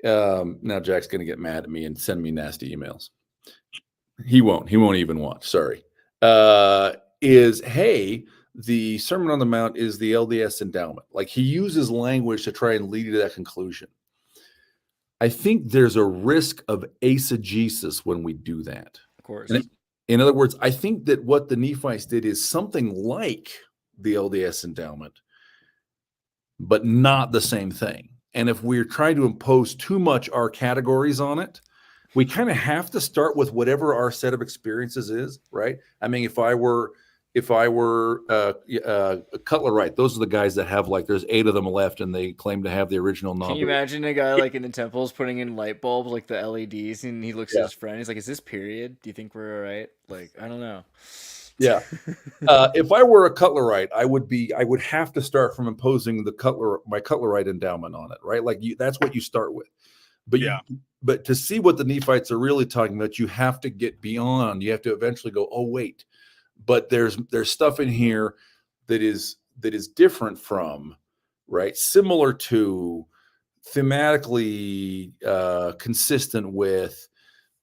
now Jack's going to get mad at me and send me nasty emails. He won't even watch. Sorry. Is, hey, the Sermon on the Mount is the LDS endowment. Like, he uses language to try and lead you to that conclusion. I think there's a risk of eisegesis when we do that. Of course. And in other words, I think that what the Nephites did is something like the LDS endowment, but not the same thing. And if we're trying to impose too much our categories on it, we kind of have to start with whatever our set of experiences is, right? I mean, if I were Cutler-Wright, those are the guys that have, like, there's 8 of them left and they claim to have the original Can number. you imagine a guy like in the temples putting in light bulbs, like the LEDs, and he looks at his friend, he's like, is this period? Do you think we're all right? Like, I don't know. Yeah. If I were a Cutler-Wright, I would have to start from imposing my Cutler-Wright endowment on it, right? Like, that's what you start with. But but to see what the Nephites are really talking about, you have to get beyond. You have to eventually go, oh wait, but there's stuff in here that is different from, right? Similar to, thematically consistent with,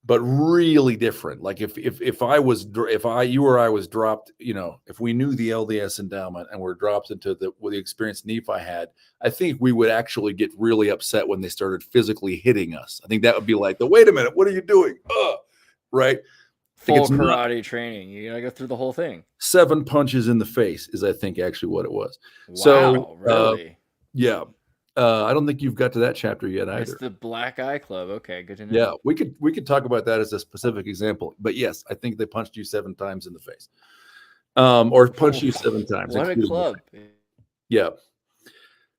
but really different. Like if you or I was dropped, if we knew the LDS endowment and were dropped into the experience Nephi had, I think we would actually get really upset when they started physically hitting us. I think that would be like, wait a minute, what are you doing? Right? Full karate training. You gotta go through the whole thing. 7 punches in the face is, I think, actually what it was. Wow, so really? Yeah. I don't think you've got to that chapter yet either. It's the Black Eye Club. Okay, good to know. Yeah, we could talk about that as a specific example. But yes, I think they punched you 7 times in the face, or punched you 7 times. What a club! Yeah.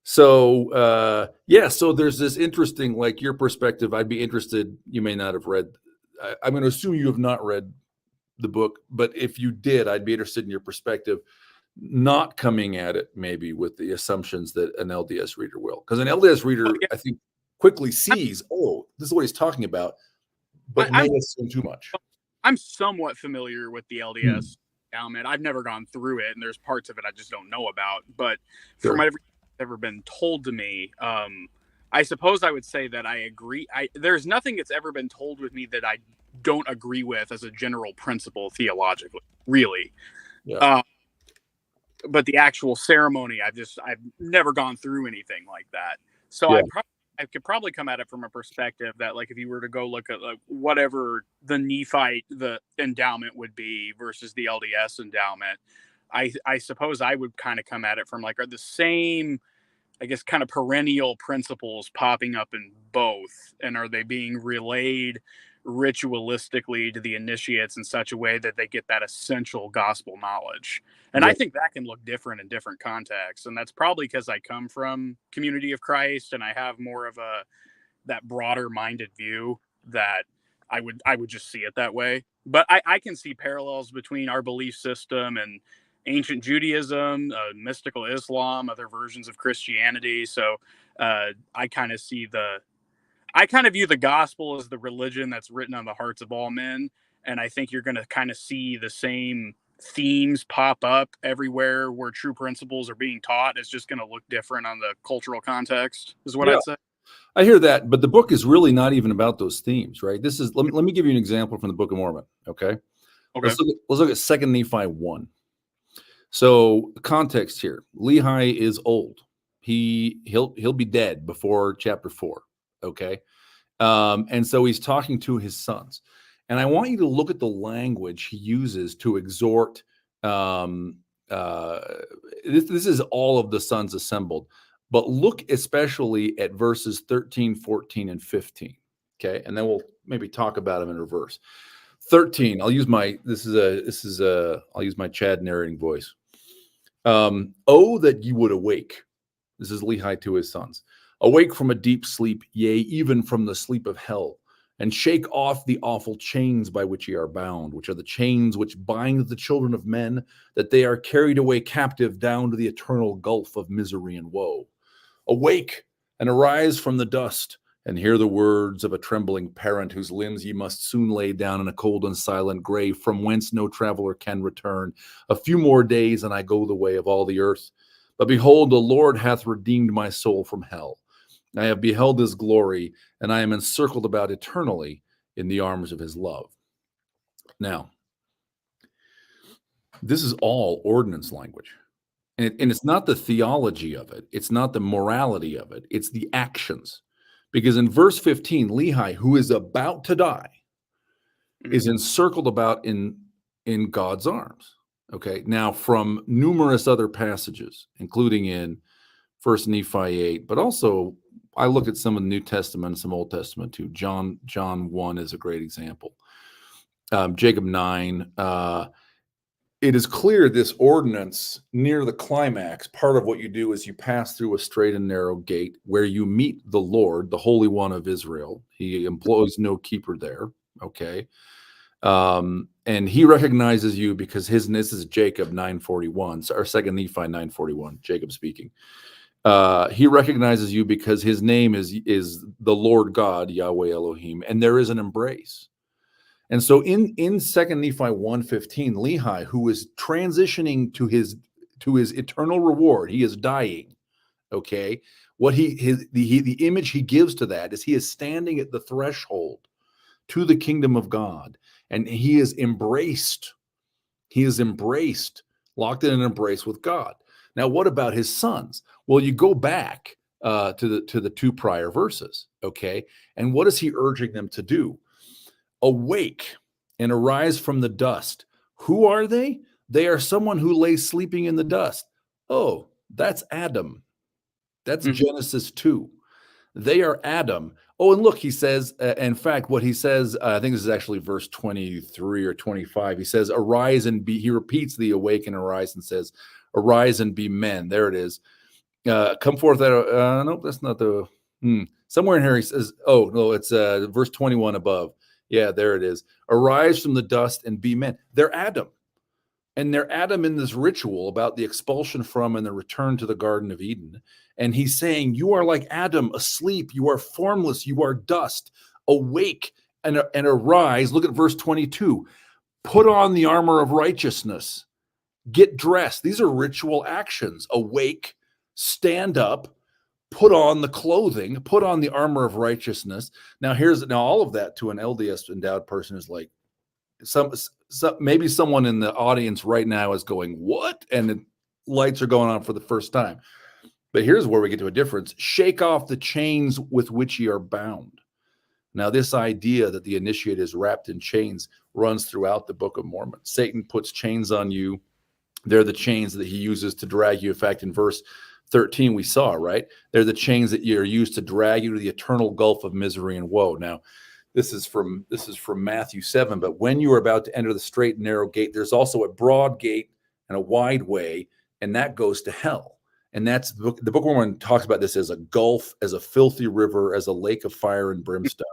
So so there's this interesting, like, your perspective. I'd be interested. You may not have read. I'm going to assume you have not read the book, but if you did, I'd be interested in your perspective. Not coming at it maybe with the assumptions that an LDS reader will, because an LDS reader, I think, quickly sees, this is what he's talking about, but may assume too much. I'm somewhat familiar with the LDS endowment. I've never gone through it, and there's parts of it I just don't know about. But from everything that's ever been told to me, I suppose I would say that I agree. There's nothing that's ever been told with me that I don't agree with as a general principle theologically, really. Yeah. But the actual ceremony, I've never gone through anything like that. So I could probably come at it from a perspective that, like, if you were to go look at, like, whatever the Nephite, the endowment would be versus the LDS endowment, I suppose I would kind of come at it from, like, are the same, I guess, kind of perennial principles popping up in both, and are they being relayed ritualistically to the initiates in such a way that they get that essential gospel knowledge? And I think that can look different in different contexts, and that's probably because I come from Community of Christ and I have more of that broader minded view that I would just see it that way. But I can see parallels between our belief system and ancient Judaism, mystical Islam, other versions of Christianity. So I kind of view the gospel as the religion that's written on the hearts of all men. And I think you're going to kind of see the same themes pop up everywhere where true principles are being taught. It's just going to look different on the cultural context, is what I'd say. I hear that, but the book is really not even about those themes, right? This is, let me give you an example from the Book of Mormon. Okay. Let's look at 2 Nephi 1. So context here, Lehi is old. He'll be dead before chapter 4. Okay. And so he's talking to his sons, and I want you to look at the language he uses to exhort. This is all of the sons assembled, but look especially at verses 13, 14, and 15. Okay. And then we'll maybe talk about them in reverse. 13. I'll use my Chad narrating voice. Oh, that you would awake. This is Lehi to his sons. Awake from a deep sleep, yea, even from the sleep of hell, and shake off the awful chains by which ye are bound, which are the chains which bind the children of men, that they are carried away captive down to the eternal gulf of misery and woe. Awake, and arise from the dust, and hear the words of a trembling parent, whose limbs ye must soon lay down in a cold and silent grave, from whence no traveler can return. A few more days, and I go the way of all the earth. But behold, the Lord hath redeemed my soul from hell. I have beheld his glory, and I am encircled about eternally in the arms of his love. Now, this is all ordinance language. And it's not the theology of it. It's not the morality of it. It's the actions. Because in verse 15, Lehi, who is about to die, is encircled about in God's arms. Okay. Now, from numerous other passages, including in 1 Nephi 8, but also I look at some of the New Testament, some Old Testament too. John 1 is a great example. Jacob 9. It is clear this ordinance near the climax, part of what you do is you pass through a straight and narrow gate where you meet the Lord, the Holy One of Israel. He employs no keeper there. Okay. And he recognizes you because this is Jacob 9:41, or 2 Nephi 9:41, Jacob speaking. He recognizes you because his name is the Lord God, Yahweh Elohim, and there is an embrace. And so in 2 Nephi 1:15, Lehi, who is transitioning to his eternal reward, he is dying. Okay. What the image he gives to that is he is standing at the threshold to the kingdom of God, and he is embraced. He is embraced, locked in an embrace with God. Now, what about his sons? Well, you go back to the two prior verses. Okay. And what is he urging them to do? Awake and arise from the dust. Who are they? They are someone who lay sleeping in the dust. Oh, that's Adam. That's Genesis 2. They are Adam. Oh, and look, he says, in fact, what he says, I think this is actually verse 23 or 25. He says, arise and be, he repeats the awake and arise and says, arise and be men. There it is. Come forth. Nope, that's not the, somewhere in here he says, oh, no, it's verse 21 above. Yeah, there it is. Arise from the dust and be men. They're Adam. And they're Adam in this ritual about the expulsion from and the return to the Garden of Eden. And he's saying, you are like Adam, asleep. You are formless. You are dust. Awake and arise. Look at verse 22. Put on the armor of righteousness. Get dressed. These are ritual actions. Awake, stand up, put on the clothing, put on the armor of righteousness. Now all of that to an LDS endowed person is like, maybe someone in the audience right now is going, what? And the lights are going on for the first time. But here's where we get to a difference. Shake off the chains with which ye are bound. Now, this idea that the initiate is wrapped in chains runs throughout the Book of Mormon. Satan puts chains on you. They're the chains that he uses to drag you. In fact, in verse 13, we saw, right? They're the chains that are used to drag you to the eternal gulf of misery and woe. Now, this is from Matthew 7. But when you are about to enter the straight and narrow gate, there's also a broad gate and a wide way, and that goes to hell. And that's the Book of Mormon talks about this as a gulf, as a filthy river, as a lake of fire and brimstone,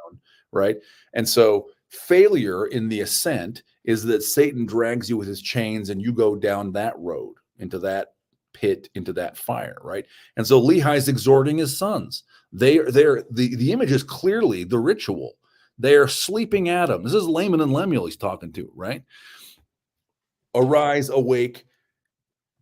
right? And so failure in the ascent is that Satan drags you with his chains and you go down that road into that pit, into that fire, right? And so Lehi's exhorting his sons. The image is clearly the ritual. They are sleeping Adam. This is Laman and Lemuel he's talking to, right? Arise, awake,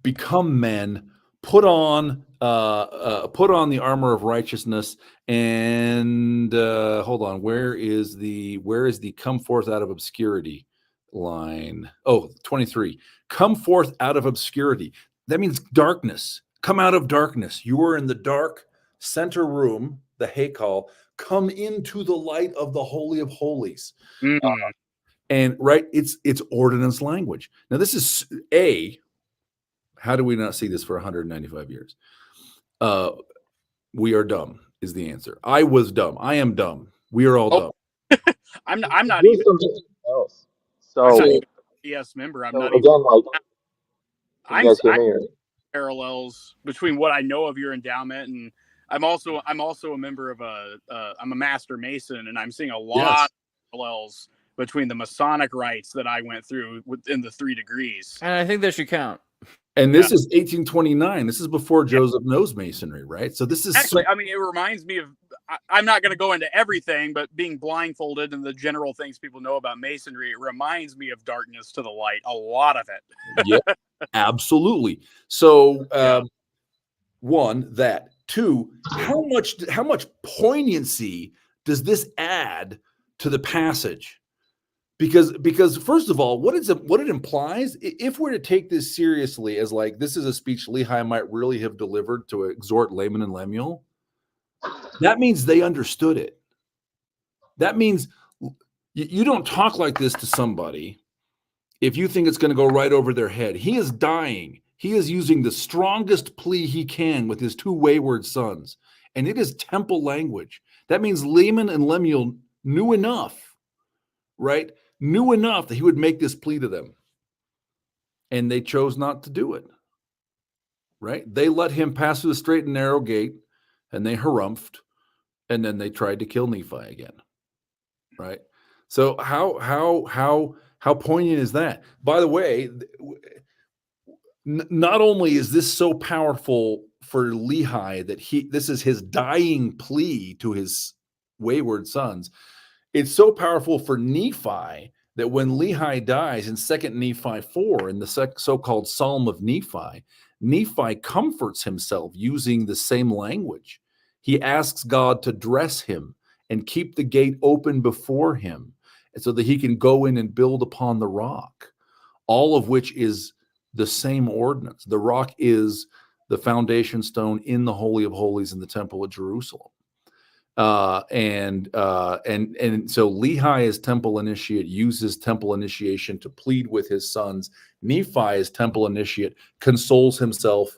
become men, put on the armor of righteousness, and hold on, where is the come forth out of obscurity line? Oh, 23. Come forth out of obscurity. That means darkness. Come out of darkness. You are in the dark center room, the Haykal. Come into the light of the Holy of Holies. And right, it's ordinance language. Now, this is how do we not see this for 195 years? We are dumb is the answer. I was dumb. I am dumb. We are all dumb. I'm not even else. I'm not So, even a DS member. I'm so not again, even. like, can you guys hear I'm me? Or? parallels between what I know of your endowment, and I'm also a member of I'm a master Mason, and I'm seeing a lot of parallels between the Masonic rites that I went through within the 3 degrees. And I think that should count. And this is 1829. This is before Joseph knows Masonry, right? So this is actually, I mean, it reminds me of, I'm not going to go into everything, but being blindfolded and the general things people know about Masonry, it reminds me of Darkness to the Light, a lot of it. Yeah, absolutely. So one, that. Two, how much poignancy does this add to the passage? Because first of all, what it implies, if we're to take this seriously as like this is a speech Lehi might really have delivered to exhort Laman and Lemuel, that means they understood it. That means you don't talk like this to somebody if you think it's going to go right over their head. He is dying. He is using the strongest plea he can with his two wayward sons, and it is temple language. That means Laman and Lemuel knew enough, right? Knew enough that he would make this plea to them, and they chose not to do it, right? They let him pass through the straight and narrow gate, and they harumphed, and then they tried to kill Nephi again, right? So how poignant is that? By the way, not only is this so powerful for Lehi that this is his dying plea to his wayward sons, it's so powerful for Nephi that when Lehi dies in 2 Nephi 4, in the so-called Psalm of Nephi, Nephi comforts himself using the same language. He asks God to dress him and keep the gate open before him so that he can go in and build upon the rock, all of which is the same ordinance. The rock is the foundation stone in the Holy of Holies in the Temple of Jerusalem. And so Lehi, as temple initiate, uses temple initiation to plead with his sons. Nephi, as temple initiate, consoles himself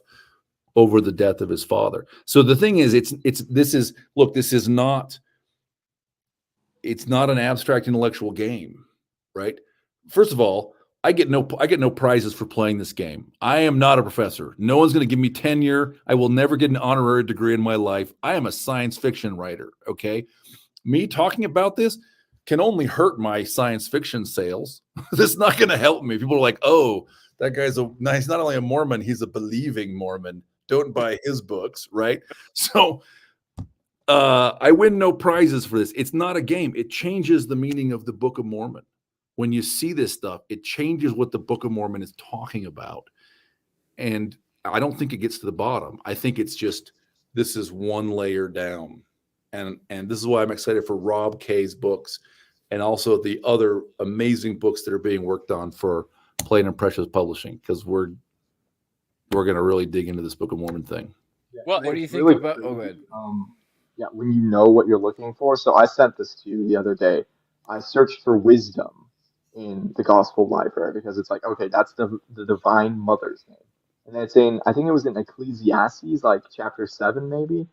over the death of his father. So the thing is, this is not an abstract intellectual game, right? First of all, I get no prizes for playing this game. I am not a professor. No one's going to give me tenure. I will never get an honorary degree in my life. I am a science fiction writer, okay? Me talking about this can only hurt my science fiction sales. This is not going to help me. People are like, oh, that guy's he's not only a Mormon, he's a believing Mormon. Don't buy his books, right? So I win no prizes for this. It's not a game. It changes the meaning of the Book of Mormon. When you see this stuff, it changes what the Book of Mormon is talking about. And I don't think it gets to the bottom. I think it's just, this is one layer down. And this is why I'm excited for Rob K's books and also the other amazing books that are being worked on for Plain and Precious Publishing, because we're going to really dig into this Book of Mormon thing. Well, what do you think about? Oh, go ahead. Yeah, when you know what you're looking for. So I sent this to you the other day. I searched for wisdom in the Gospel Library because it's like, okay, that's the Divine Mother's name, and it's in, I think it was in Ecclesiastes, like chapter 7, maybe.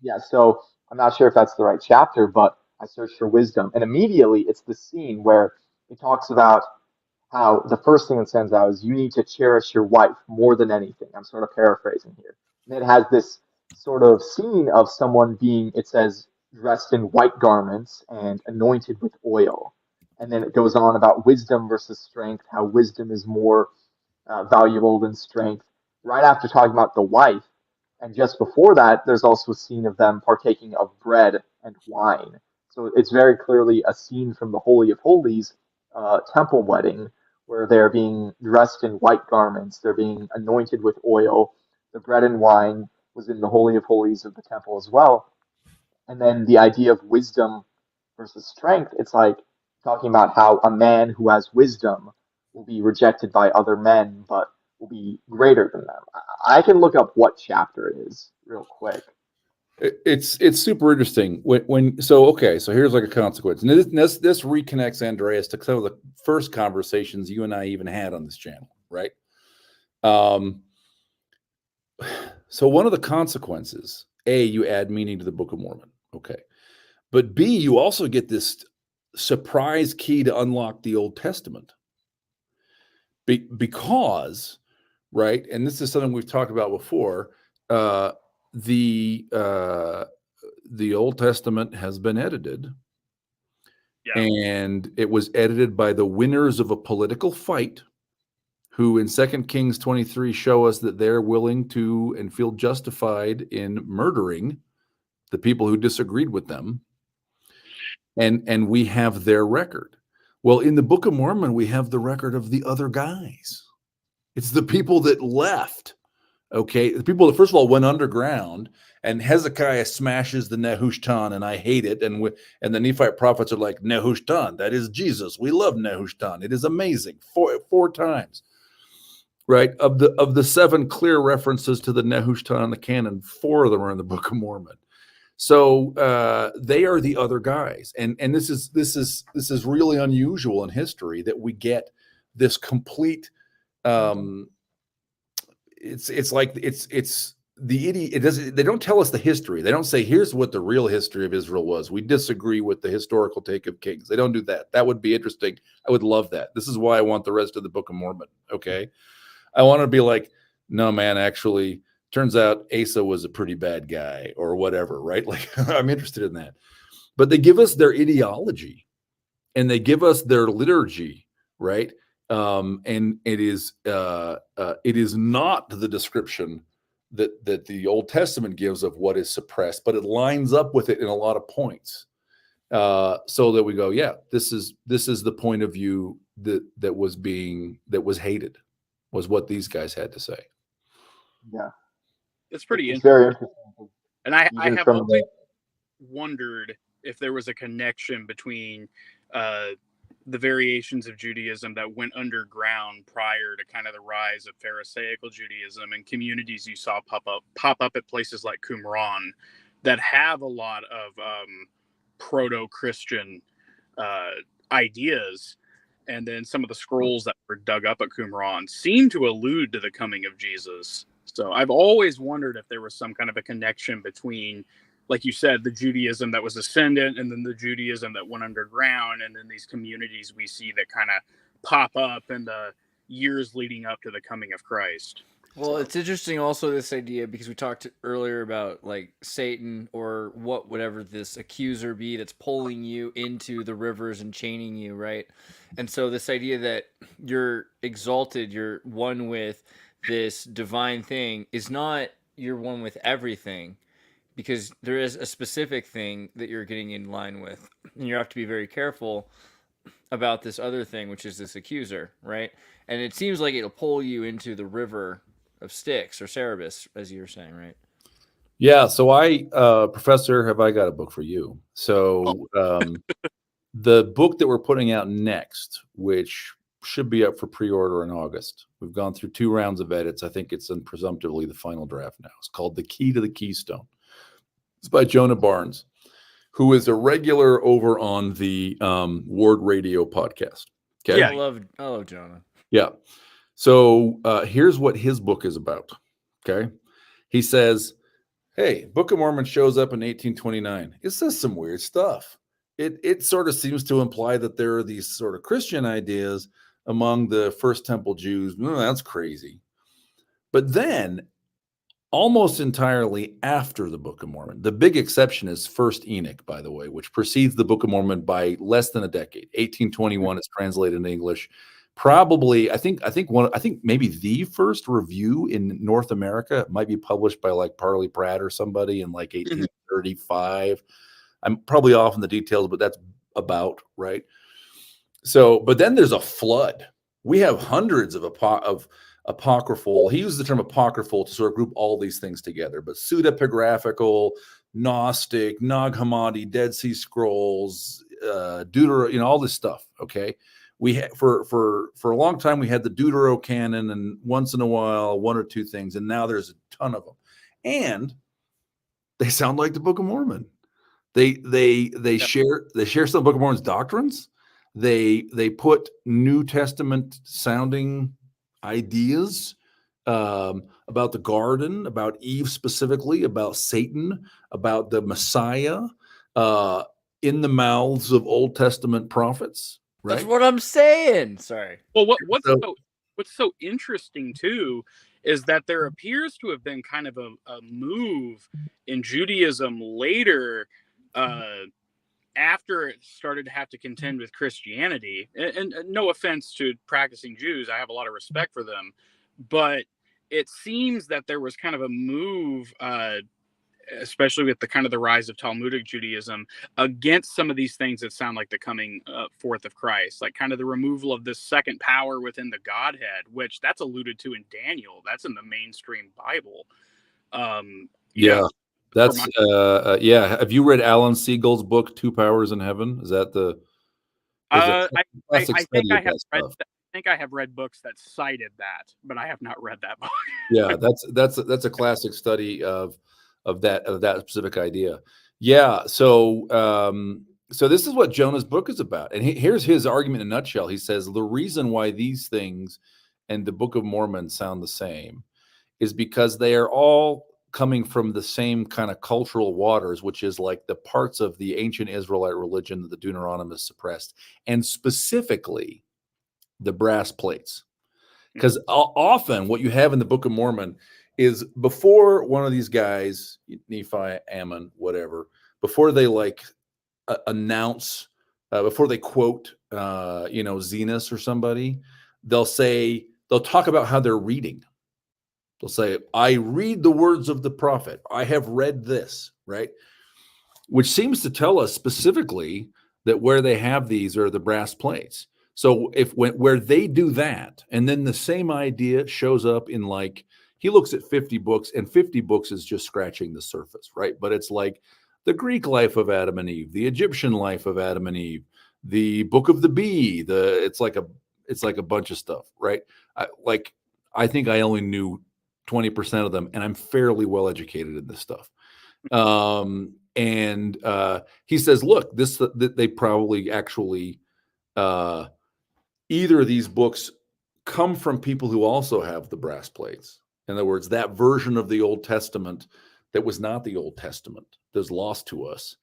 Yeah. So I'm not sure if that's the right chapter, but I searched for wisdom, and immediately it's the scene where it talks about how the first thing it sends out is you need to cherish your wife more than anything. I'm sort of paraphrasing here. And it has this sort of scene of someone being, it says, dressed in white garments and anointed with oil. And then it goes on about wisdom versus strength, how wisdom is more valuable than strength. Right after talking about the wife, and just before that, there's also a scene of them partaking of bread and wine. So it's very clearly a scene from the Holy of Holies temple wedding, where they're being dressed in white garments, they're being anointed with oil. The bread and wine was in the Holy of Holies of the temple as well. And then the idea of wisdom versus strength, it's like talking about how a man who has wisdom will be rejected by other men, but will be greater than them. I can look up what chapter it is real quick. It's super interesting. So here's like a consequence. And this reconnects Andreas to some of the first conversations you and I even had on this channel, right? So one of the consequences, A, you add meaning to the Book of Mormon, okay, but B, you also get this surprise key to unlock the Old Testament, because, right, and this is something we've talked about before. The Old Testament has been edited, and it was edited by the winners of a political fight who in 2 Kings 23 show us that they're willing to and feel justified in murdering the people who disagreed with them. And we have their record. Well, in the Book of Mormon, we have the record of the other guys. It's the people that left. Okay, the people that first of all went underground, and Hezekiah smashes the Nehushtan, and I hate it. And the Nephite prophets are like, Nehushtan, that is Jesus. We love Nehushtan. It is amazing. Four times, right? Of the 7 clear references to the Nehushtan in the canon, 4 of them are in the Book of Mormon. So they are the other guys, and this is really unusual in history that we get this complete. It's like it's the idiot. It doesn't. They don't tell us the history. They don't say here's what the real history of Israel was. We disagree with the historical take of Kings. They don't do that. That would be interesting. I would love that. This is why I want the rest of the Book of Mormon. Okay, I want to be like, no man, actually, turns out Asa was a pretty bad guy or whatever, right? Like I'm interested in that. But they give us their ideology, and they give us their liturgy, right? And it is not the description that the Old Testament gives of what is suppressed, but it lines up with it in a lot of points, so that we go, yeah, this is the point of view that was hated, was what these guys had to say. Yeah, It's pretty it's interesting. very interesting. And I Even have from always wondered if there was a connection between the variations of Judaism that went underground prior to kind of the rise of Pharisaical Judaism, and communities you saw pop up at places like Qumran that have a lot of proto-Christian ideas. And then some of the scrolls that were dug up at Qumran seem to allude to the coming of Jesus. So I've always wondered if there was some kind of a connection between, like you said, the Judaism that was ascendant, and then the Judaism that went underground, and then these communities we see that kind of pop up in the years leading up to the coming of Christ. Well, it's interesting also, this idea, because we talked earlier about like Satan or whatever this accuser be that's pulling you into the rivers and chaining you, right? And so this idea that you're exalted, you're one with this divine thing, is not you're one with everything, because there is a specific thing that you're getting in line with, and you have to be very careful about this other thing, which is this accuser, right? And it seems like it'll pull you into the river of Styx or Cerberus, as you were saying, right? Yeah. So Professor, have I got a book for you? So the book that we're putting out next, which should be up for pre-order in August. We've gone through 2 rounds of edits. I think it's in presumptively the final draft now. It's called The Key to the Keystone. It's by Jonah Barnes, who is a regular over on the Ward Radio podcast. Okay. Yeah, I love Jonah. Yeah. So here's what his book is about. Okay. He says, hey, Book of Mormon shows up in 1829. It says some weird stuff. It sort of seems to imply that there are these sort of Christian ideas among the First Temple Jews. That's crazy. But then, almost entirely after the Book of Mormon, the big exception is First Enoch, by the way, which precedes the Book of Mormon by less than a decade. 1821 is translated into English. Probably, I think maybe the first review in North America might be published by like Parley Pratt or somebody in like 1835. I'm probably off in the details, but that's about right. So, but then there's a flood. We have hundreds of apocryphal. He used the term apocryphal to sort of group all these things together, but pseudepigraphical, Gnostic, Nag Hammadi, Dead Sea Scrolls, Deutero, all this stuff. Okay. We for a long time we had the Deutero canon, and once in a while 1 or 2 things, and now there's a ton of them, and they sound like the Book of Mormon. They share some Book of Mormon's doctrines. They put New Testament sounding ideas about the garden, about Eve specifically, about Satan, about the Messiah in the mouths of Old Testament prophets. Right? That's what I'm saying. Sorry. Well, what's so interesting too is that there appears to have been kind of a move in Judaism later, after it started to have to contend with Christianity, and no offense to practicing Jews, I have a lot of respect for them, but it seems that there was kind of a move, especially with the kind of the rise of Talmudic Judaism, against some of these things that sound like the coming forth of Christ, like kind of the removal of this second power within the Godhead, which that's alluded to in Daniel. That's in the mainstream Bible. Yeah. That's yeah. Have you read Alan Siegel's book, Two Powers in Heaven? Is that there's a classic study of that stuff. I think I have read books that cited that, but I have not read that book. Yeah, that's a classic study of that specific idea. Yeah. So this is what Jonah's book is about. And here's his argument in a nutshell. He says the reason why these things and the Book of Mormon sound the same is because they are all coming from the same kind of cultural waters, which is like the parts of the ancient Israelite religion that the Deuteronomists suppressed, and specifically the brass plates. Because often what you have in the Book of Mormon is before one of these guys, Nephi, Ammon, whatever, before they announce, before they quote, Zenos or somebody, they'll talk about how they're reading. They'll say, I read the words of the prophet. I have read this, right? Which seems to tell us specifically that where they have these are the brass plates. So where they do that, and then the same idea shows up in he looks at 50 books, and 50 books is just scratching the surface, right? But it's like the Greek life of Adam and Eve, the Egyptian life of Adam and Eve, the Book of the Bee, it's like a bunch of stuff, right? I think I only knew 20% of them, and I'm fairly well educated in this stuff. And he says, look, they probably actually either of these books come from people who also have the brass plates. In other words, that version of the Old Testament that was not the Old Testament that's lost to us.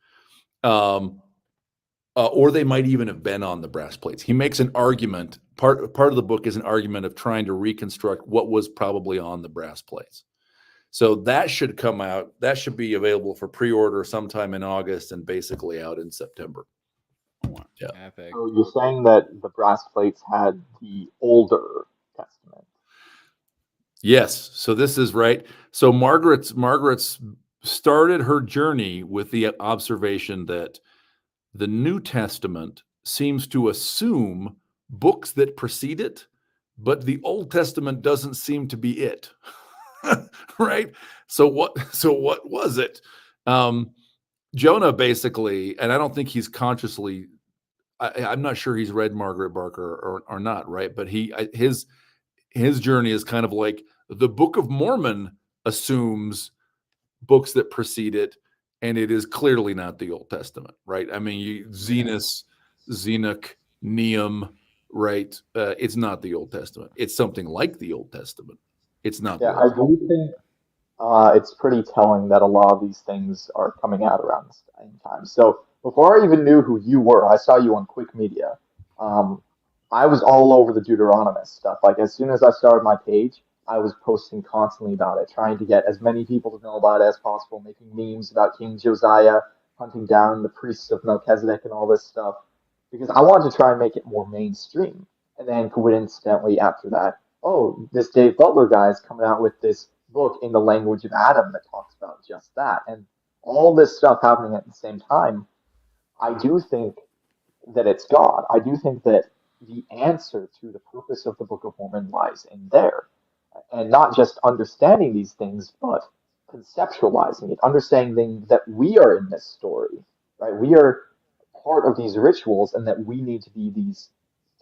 Or they might even have been on the brass plates. He makes an argument. Part of the book is an argument of trying to reconstruct what was probably on the brass plates. So that should come out. That should be available for pre-order sometime in August and basically out in September. Yeah. So you're saying that the brass plates had the older Testament? Yes. So this is right. So Margaret's started her journey with the observation that the New Testament seems to assume books that precede it, but the Old Testament doesn't seem to be it. Right? So what was it? Jonah basically, and I don't think he's consciously, I'm not sure he's read Margaret Barker or not, right? But his journey is kind of like the Book of Mormon assumes books that precede it, and it is clearly not the Old Testament, right? I mean, Zenos, Zenoch, Neum, right? It's not the Old Testament. It's something like the Old Testament. It's not. Yeah, I do think it's pretty telling that a lot of these things are coming out around the same time. So before I even knew who you were, I saw you on Quick Media. I was all over the Deuteronomist stuff. Like as soon as I started my page, I was posting constantly about it, trying to get as many people to know about it as possible, making memes about King Josiah, hunting down the priests of Melchizedek and all this stuff, because I wanted to try and make it more mainstream. And then coincidentally after that, oh, this Dave Butler guy is coming out with this book in the language of Adam that talks about just that. And all this stuff happening at the same time, I do think that it's God. I do think that the answer to the purpose of the Book of Mormon lies in there. And not just understanding these things, but conceptualizing it, understanding that we are in this story, right? We are part of these rituals and that we need to be these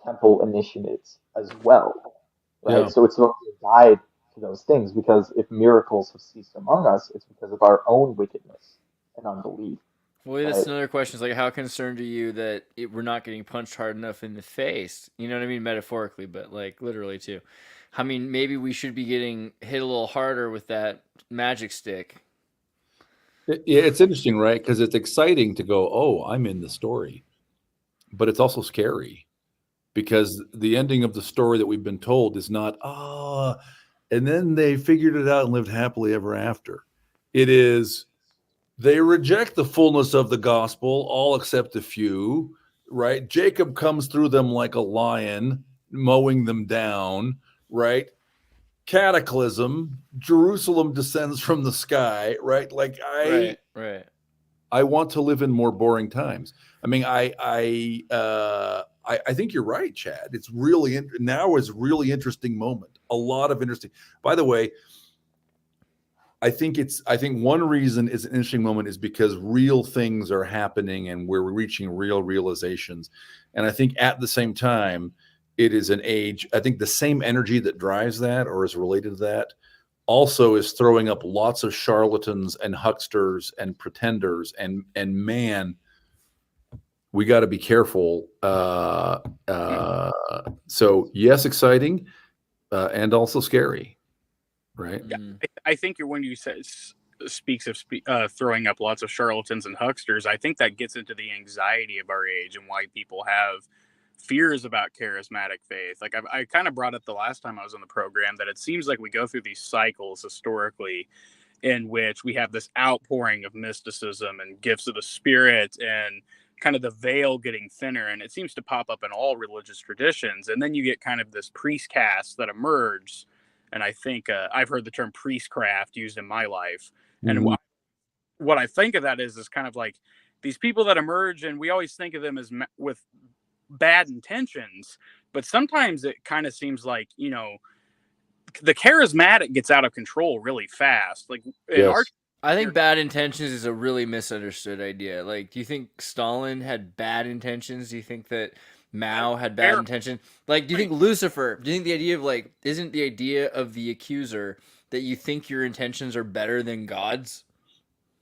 temple initiates as well, right? Yeah. So it's supposed to guide to those things, because if miracles have ceased among us, it's because of our own wickedness and unbelief. Well, that's another question. Is how concerned are you that we're not getting punched hard enough in the face? You know what I mean? Metaphorically, but literally too. I mean, maybe we should be getting hit a little harder with that magic stick. It's interesting, right? Because it's exciting to go, oh, I'm in the story. But it's also scary because the ending of the story that we've been told is not, and then they figured it out and lived happily ever after. It is, They reject the fullness of the gospel, all except a few, right? Jacob comes through them like a lion, mowing them down, right? Cataclysm, Jerusalem descends from the sky, right? Like Right. I want to live in more boring times. I mean, I think you're right, Chad. It's really now is really interesting moment. A lot of interesting. By the way, I think one reason it's an interesting moment is because real things are happening and we're reaching real realizations. And I think at the same time, it is an age. I think the same energy that drives that or is related to that also is throwing up lots of charlatans and hucksters and pretenders. And man, we got to be careful. So yes, exciting and also scary. Right. Yeah, I think when you say speaks of throwing up lots of charlatans and hucksters, I think that gets into the anxiety of our age and why people have fears about charismatic faith. Like I kind of brought up the last time I was on the program that it seems like we go through these cycles historically in which we have this outpouring of mysticism and gifts of the spirit and kind of the veil getting thinner, and it seems to pop up in all religious traditions. And then you get kind of this priest caste that emerges. And I think I've heard the term priestcraft used in my life. And what I think of that is kind of like these people that emerge, and we always think of them as with bad intentions. But sometimes it kind of seems like, you know, the charismatic gets out of control really fast. Like I think bad intentions is a really misunderstood idea. Like, do you think Stalin had bad intentions? Do you think that Mao had bad intention? Like, do you think Lucifer, do you think the idea of like, isn't the idea of the accuser that you think your intentions are better than God's?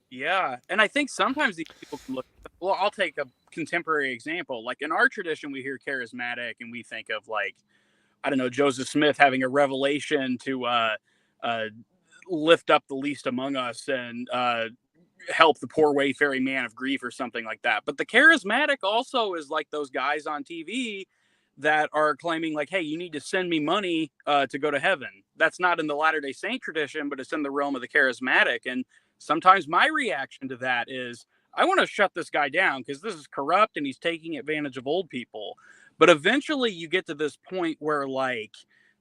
Yeah. And I think sometimes these people can look, well, I'll take a contemporary example. Like in our tradition, we hear charismatic and we think of like, I don't know, Joseph Smith having a revelation to lift up the least among us and help the poor wayfaring man of grief or something like that. But the charismatic also is like those guys on TV that are claiming like, hey, you need to send me money to go to heaven. That's not in the Latter-day Saint tradition, but it's in the realm of the charismatic. And sometimes my reaction to that is, I want to shut this guy down because this is corrupt and he's taking advantage of old people. But eventually you get to this point where like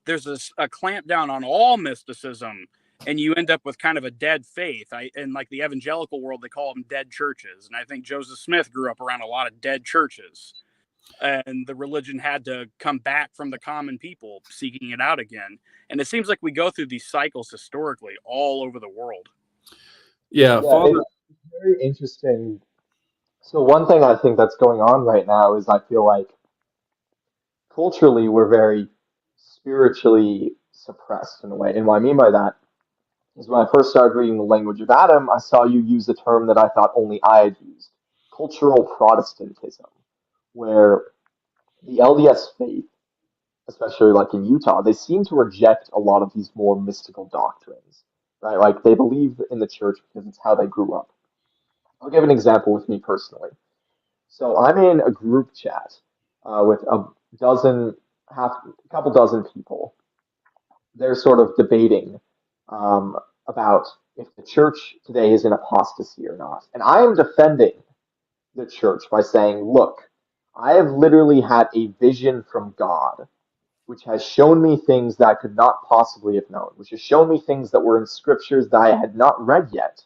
there's a clamp down on all mysticism, and you end up with kind of a dead faith. In like the evangelical world, they call them dead churches. And I think Joseph Smith grew up around a lot of dead churches. And the religion had to come back from the common people seeking it out again. And it seems like we go through these cycles historically all over the world. Yeah, Father. It's very interesting. So one thing I think that's going on right now is I feel like culturally we're very spiritually suppressed in a way. And what I mean by that is when I first started reading The Language of Adam, I saw you use a term that I thought only I had used, cultural Protestantism, where the LDS faith, especially like in Utah, they seem to reject a lot of these more mystical doctrines, right? Like they believe in the church because it's how they grew up. I'll give an example with me personally. So I'm in a group chat with a couple dozen people. They're sort of debating about if the church today is in apostasy or not. And I am defending the church by saying, look, I have literally had a vision from God, which has shown me things that I could not possibly have known, which has shown me things that were in scriptures that I had not read yet,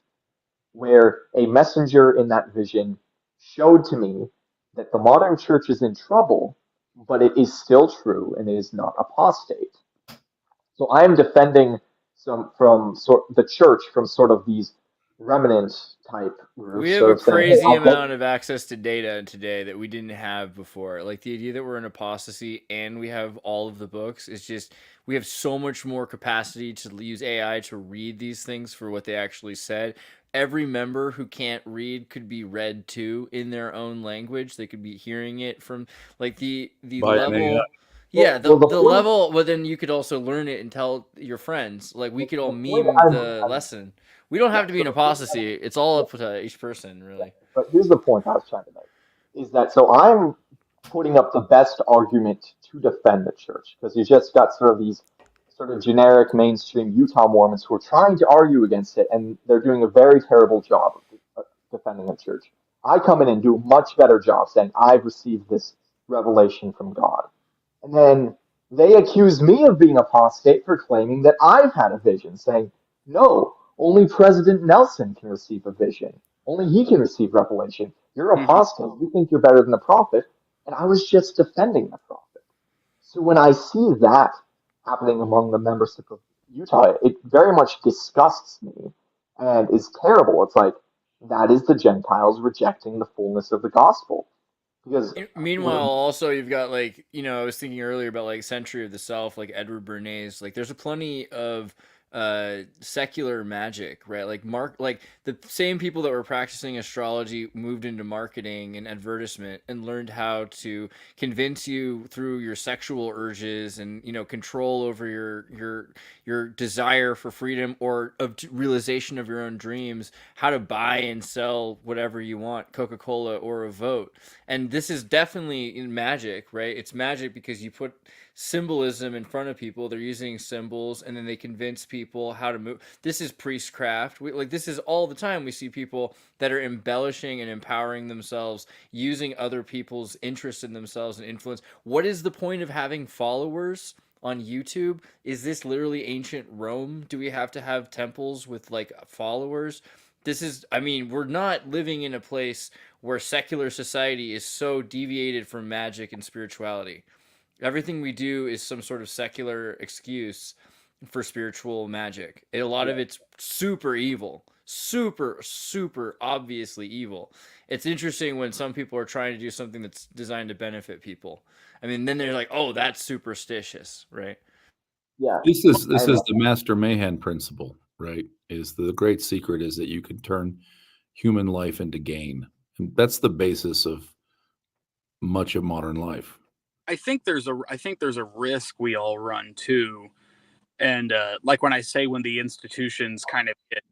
where a messenger in that vision showed to me that the modern church is in trouble, but it is still true and it is not apostate. So I am defending the church from sort of these remnant type groups. We have a crazy amount of access to data today that we didn't have before. Like the idea that we're in apostasy and we have all of the books is just, we have so much more capacity to use AI to read these things for what they actually said. Every member who can't read could be read to in their own language. They could be hearing it from like the level. Yeah, the level, but then you could also learn it and tell your friends. Like, we could all meme the lesson. We don't have to be in apostasy. It's all up to each person, really. But here's the point I was trying to make, is that so I'm putting up the best argument to defend the church, because you just got sort of these sort of generic mainstream Utah Mormons who are trying to argue against it, and they're doing a very terrible job defending a church. I come in and do a much better job saying I've received this revelation from God. And then they accuse me of being apostate for claiming that I've had a vision, saying, no, only President Nelson can receive a vision. Only he can receive revelation. You're apostate. You think you're better than the prophet. And I was just defending the prophet. So when I see that happening among the membership of Utah, it very much disgusts me and is terrible. It's like, that is the Gentiles rejecting the fullness of the gospel. Because meanwhile, also you've got like, I was thinking earlier about like Century of the Self, like Edward Bernays. Like there's a plenty of secular magic, right? Like the same people that were practicing astrology moved into marketing and advertisement and learned how to convince you through your sexual urges and control over your desire for freedom or of realization of your own dreams, how to buy and sell whatever you want, Coca-Cola or a vote. And this is definitely in magic, right? It's magic because you put symbolism in front of people. They're using symbols and then they convince people how to move. This is priestcraft. This is all the time. We see people that are embellishing and empowering themselves, using other people's interest in themselves and influence. What is the point of having followers on YouTube? Is this literally ancient Rome? Do we have to have temples with like followers? We're not living in a place where secular society is so deviated from magic and spirituality. Everything we do is some sort of secular excuse for spiritual magic. A lot of it's super evil, super, super obviously evil. It's interesting when some people are trying to do something that's designed to benefit people. Then they're like, oh, that's superstitious, right? Yeah. This is the Master Mayhem principle, right? Is the great secret is that you can turn human life into gain. And that's the basis of much of modern life. I think there's a risk we all run too, and like when I say when the institutions kind of get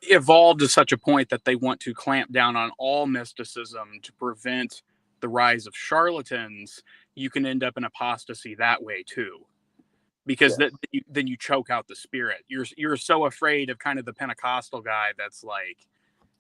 evolved to such a point that they want to clamp down on all mysticism to prevent the rise of charlatans, you can end up in apostasy that way too, because then you choke out the spirit. You're so afraid of kind of the Pentecostal guy that's like,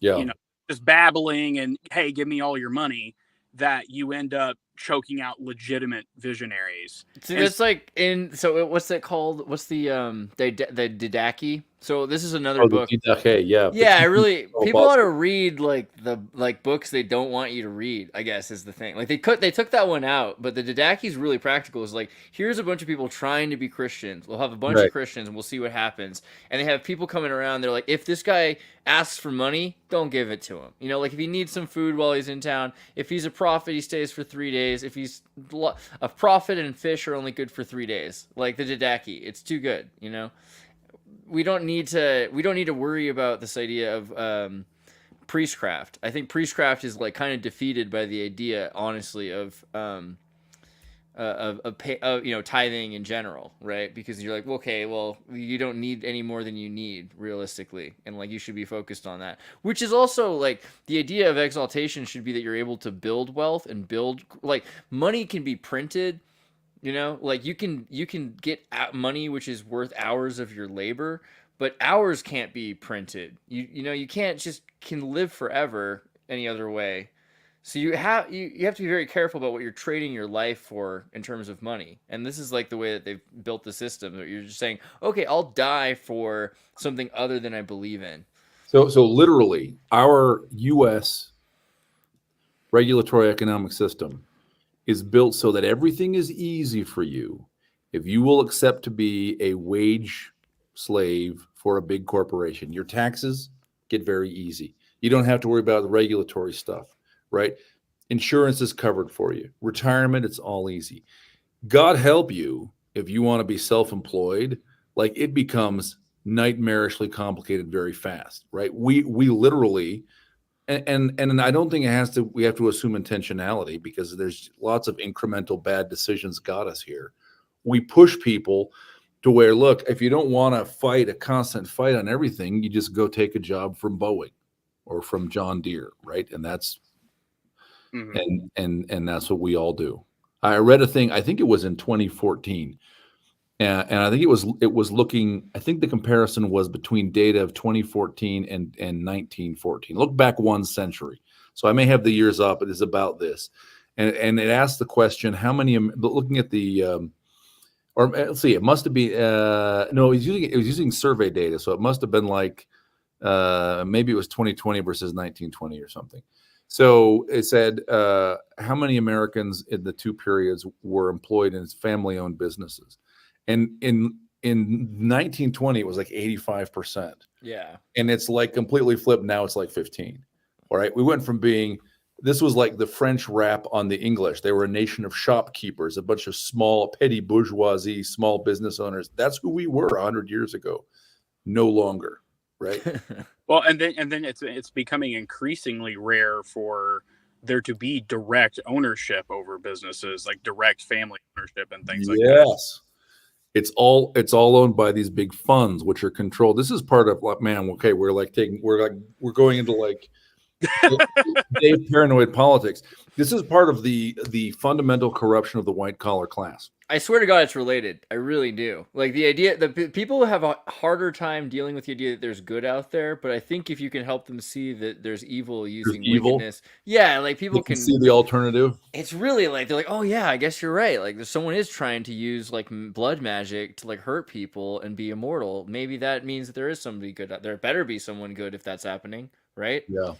just babbling and hey, give me all your money, that you end up choking out legitimate visionaries. See, that's like what's that called? What's the Didache? So this is another book. Yeah, people ought to read like books they don't want you to read, I guess is the thing. Like they took that one out, but the Didache is really practical. It's like, here's a bunch of people trying to be Christians. We'll have a bunch of Christians and we'll see what happens. And they have people coming around, they're like, if this guy asks for money, don't give it to him. Like if he needs some food while he's in town, if he's a prophet, he stays for 3 days. If he's a prophet and fish are only good for 3 days. Like the Didache, it's too good, We don't need to worry about this idea of priestcraft. I think priestcraft is like kind of defeated by the idea, honestly, of tithing in general, right? Because you're like, okay, well, you don't need any more than you need realistically, and like you should be focused on that. Which is also like the idea of exaltation should be that you're able to build wealth and build, like, money can be printed. Like you can get money which is worth hours of your labor, but hours can't be printed. You can live forever any other way. So you have to be very careful about what you're trading your life for in terms of money. And this is like the way that they've built the system, that you're just saying, okay, I'll die for something other than I believe in. So literally our US regulatory economic system is built so that everything is easy for you if you will accept to be a wage slave for a big corporation. Your taxes get very easy. You don't have to worry about the regulatory stuff, right? Insurance is covered for you. Retirement, it's all easy. God help you if you want to be self-employed. Like, it becomes nightmarishly complicated very fast, right? We literally... And I don't think we have to assume intentionality, because there's lots of incremental bad decisions got us here. We push people to where, look, if you don't want to fight a constant fight on everything, you just go take a job from Boeing or from John Deere, right? And that's and that's what we all do. I read a thing, I think it was in 2014, And I think it was looking. I think the comparison was between data of 2014 and 1914. Look back 1 century. So I may have the years up, but it's about this, and it asked the question: how many? But looking at the or let's see, it must have been no, it was using survey data, so it must have been like maybe it was 2020 versus 1920 or something. So it said how many Americans in the two periods were employed in family-owned businesses, and in 1920 it was like 85%. Yeah. And it's like completely flipped. Now it's like 15. All right, we went from being, this was like the French rap on the English. They were a nation of shopkeepers, a bunch of small petty bourgeoisie, small business owners. That's who we were 100 years ago. No longer, right? Well, and then it's becoming increasingly rare for there to be direct ownership over businesses, like direct family ownership and things like that. Yes. It's all owned by these big funds, which are controlled. This is part of like, man, okay, we're going into like Dave paranoid politics. This is part of the fundamental corruption of the white collar class. I swear to God, it's related. I really do. Like the idea that people have a harder time dealing with the idea that there's good out there, but I think if you can help them see that there's evil using wickedness, yeah, like people can see the alternative. It's really like they're like, oh yeah, I guess you're right. Like, someone is trying to use like blood magic to like hurt people and be immortal. Maybe that means that there is somebody good. There better be someone good if that's happening, right? Yeah,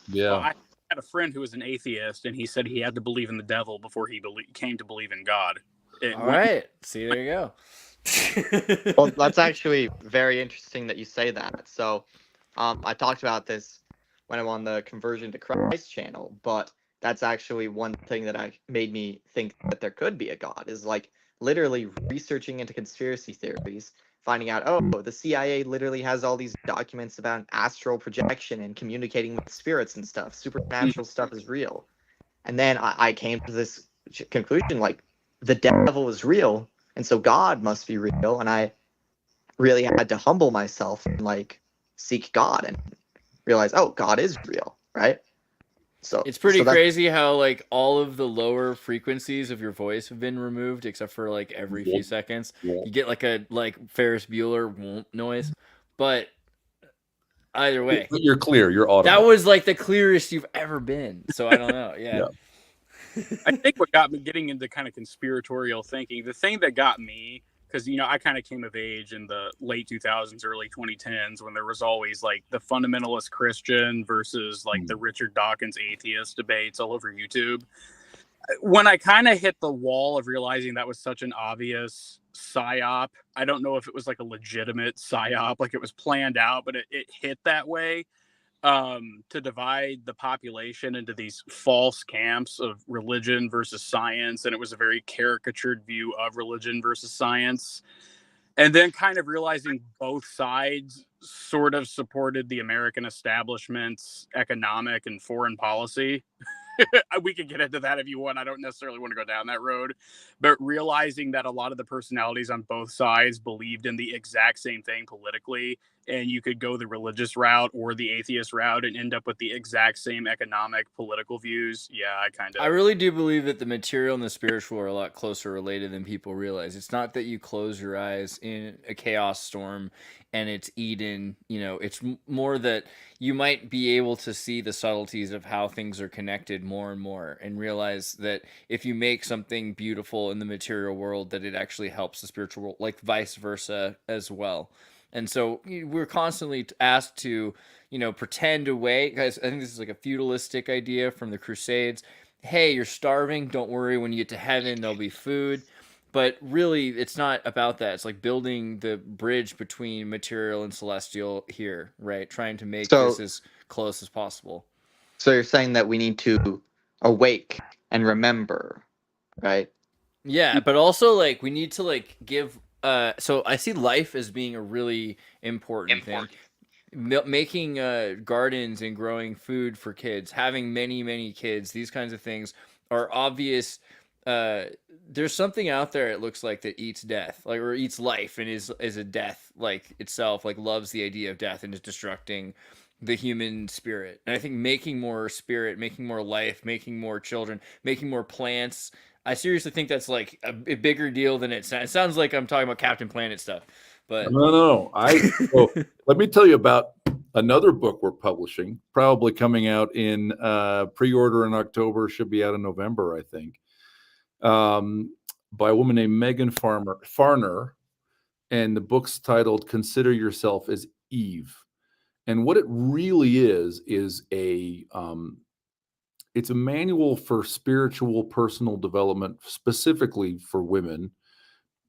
yeah. Well, I had a friend who was an atheist, and he said he had to believe in the devil before he came to believe in God. All right. See, there you go. Well, that's actually very interesting that you say that. So, I talked about this when I'm on the Conversion to Christ channel, but that's actually one thing that made me think that there could be a God, is like literally researching into conspiracy theories, finding out, oh, the CIA literally has all these documents about astral projection and communicating with spirits and stuff. Supernatural stuff is real. And then I came to this conclusion, like, the devil is real, and so God must be real. And I really had to humble myself and like seek God and realize, oh, God is real, right? So it's pretty crazy how like all of the lower frequencies of your voice have been removed, except for like every few seconds. You get like a Ferris Bueller whoomp noise, but either way, you're clear. You're audible. That was like the clearest you've ever been. So I don't know. Yeah. I think what got me getting into kind of conspiratorial thinking, the thing that got me, because, you know, I kind of came of age in the late 2000s, early 2010s, when there was always like the fundamentalist Christian versus like the Richard Dawkins atheist debates all over YouTube. When I kind of hit the wall of realizing that was such an obvious psyop, I don't know if it was like a legitimate psyop, like it was planned out, but it hit that way. To divide the population into these false camps of religion versus science. And it was a very caricatured view of religion versus science. And then kind of realizing both sides sort of supported the American establishment's economic and foreign policy. We could get into that if you want. I don't necessarily want to go down that road, but realizing that a lot of the personalities on both sides believed in the exact same thing politically, and you could go the religious route or the atheist route and end up with the exact same economic political views. Yeah, I really do believe that the material and the spiritual are a lot closer related than people realize. It's not that you close your eyes in a chaos storm and it's Eden, you know, it's more that you might be able to see the subtleties of how things are connected more and more, and realize that if you make something beautiful in the material world, that it actually helps the spiritual world, like vice versa as well. And so we're constantly asked to, you know, pretend away. Guys, I think this is like a feudalistic idea from the Crusades. Hey, you're starving. Don't worry. When you get to heaven, there'll be food. But really, it's not about that. It's like building the bridge between material and celestial here, right? Trying to make this as close as possible. So you're saying that we need to awake and remember, right? Yeah, but also like we need to like give. So I see life as being a really important thing. Making gardens and growing food for kids, having many kids, these kinds of things are obvious. There's something out there, it looks like, that eats death, like, or eats life and is a death like itself, like loves the idea of death and is destructing the human spirit. And I think making more spirit, making more life, making more children, making more plants, I seriously think that's like a bigger deal than it sounds. It sounds like I'm talking about Captain Planet stuff, but No. So let me tell you about another book we're publishing, probably coming out in pre-order in October, should be out in November, I think, by a woman named Megan Farner, and the book's titled "Consider Yourself as Eve." And what it really is it's a manual for spiritual personal development, specifically for women,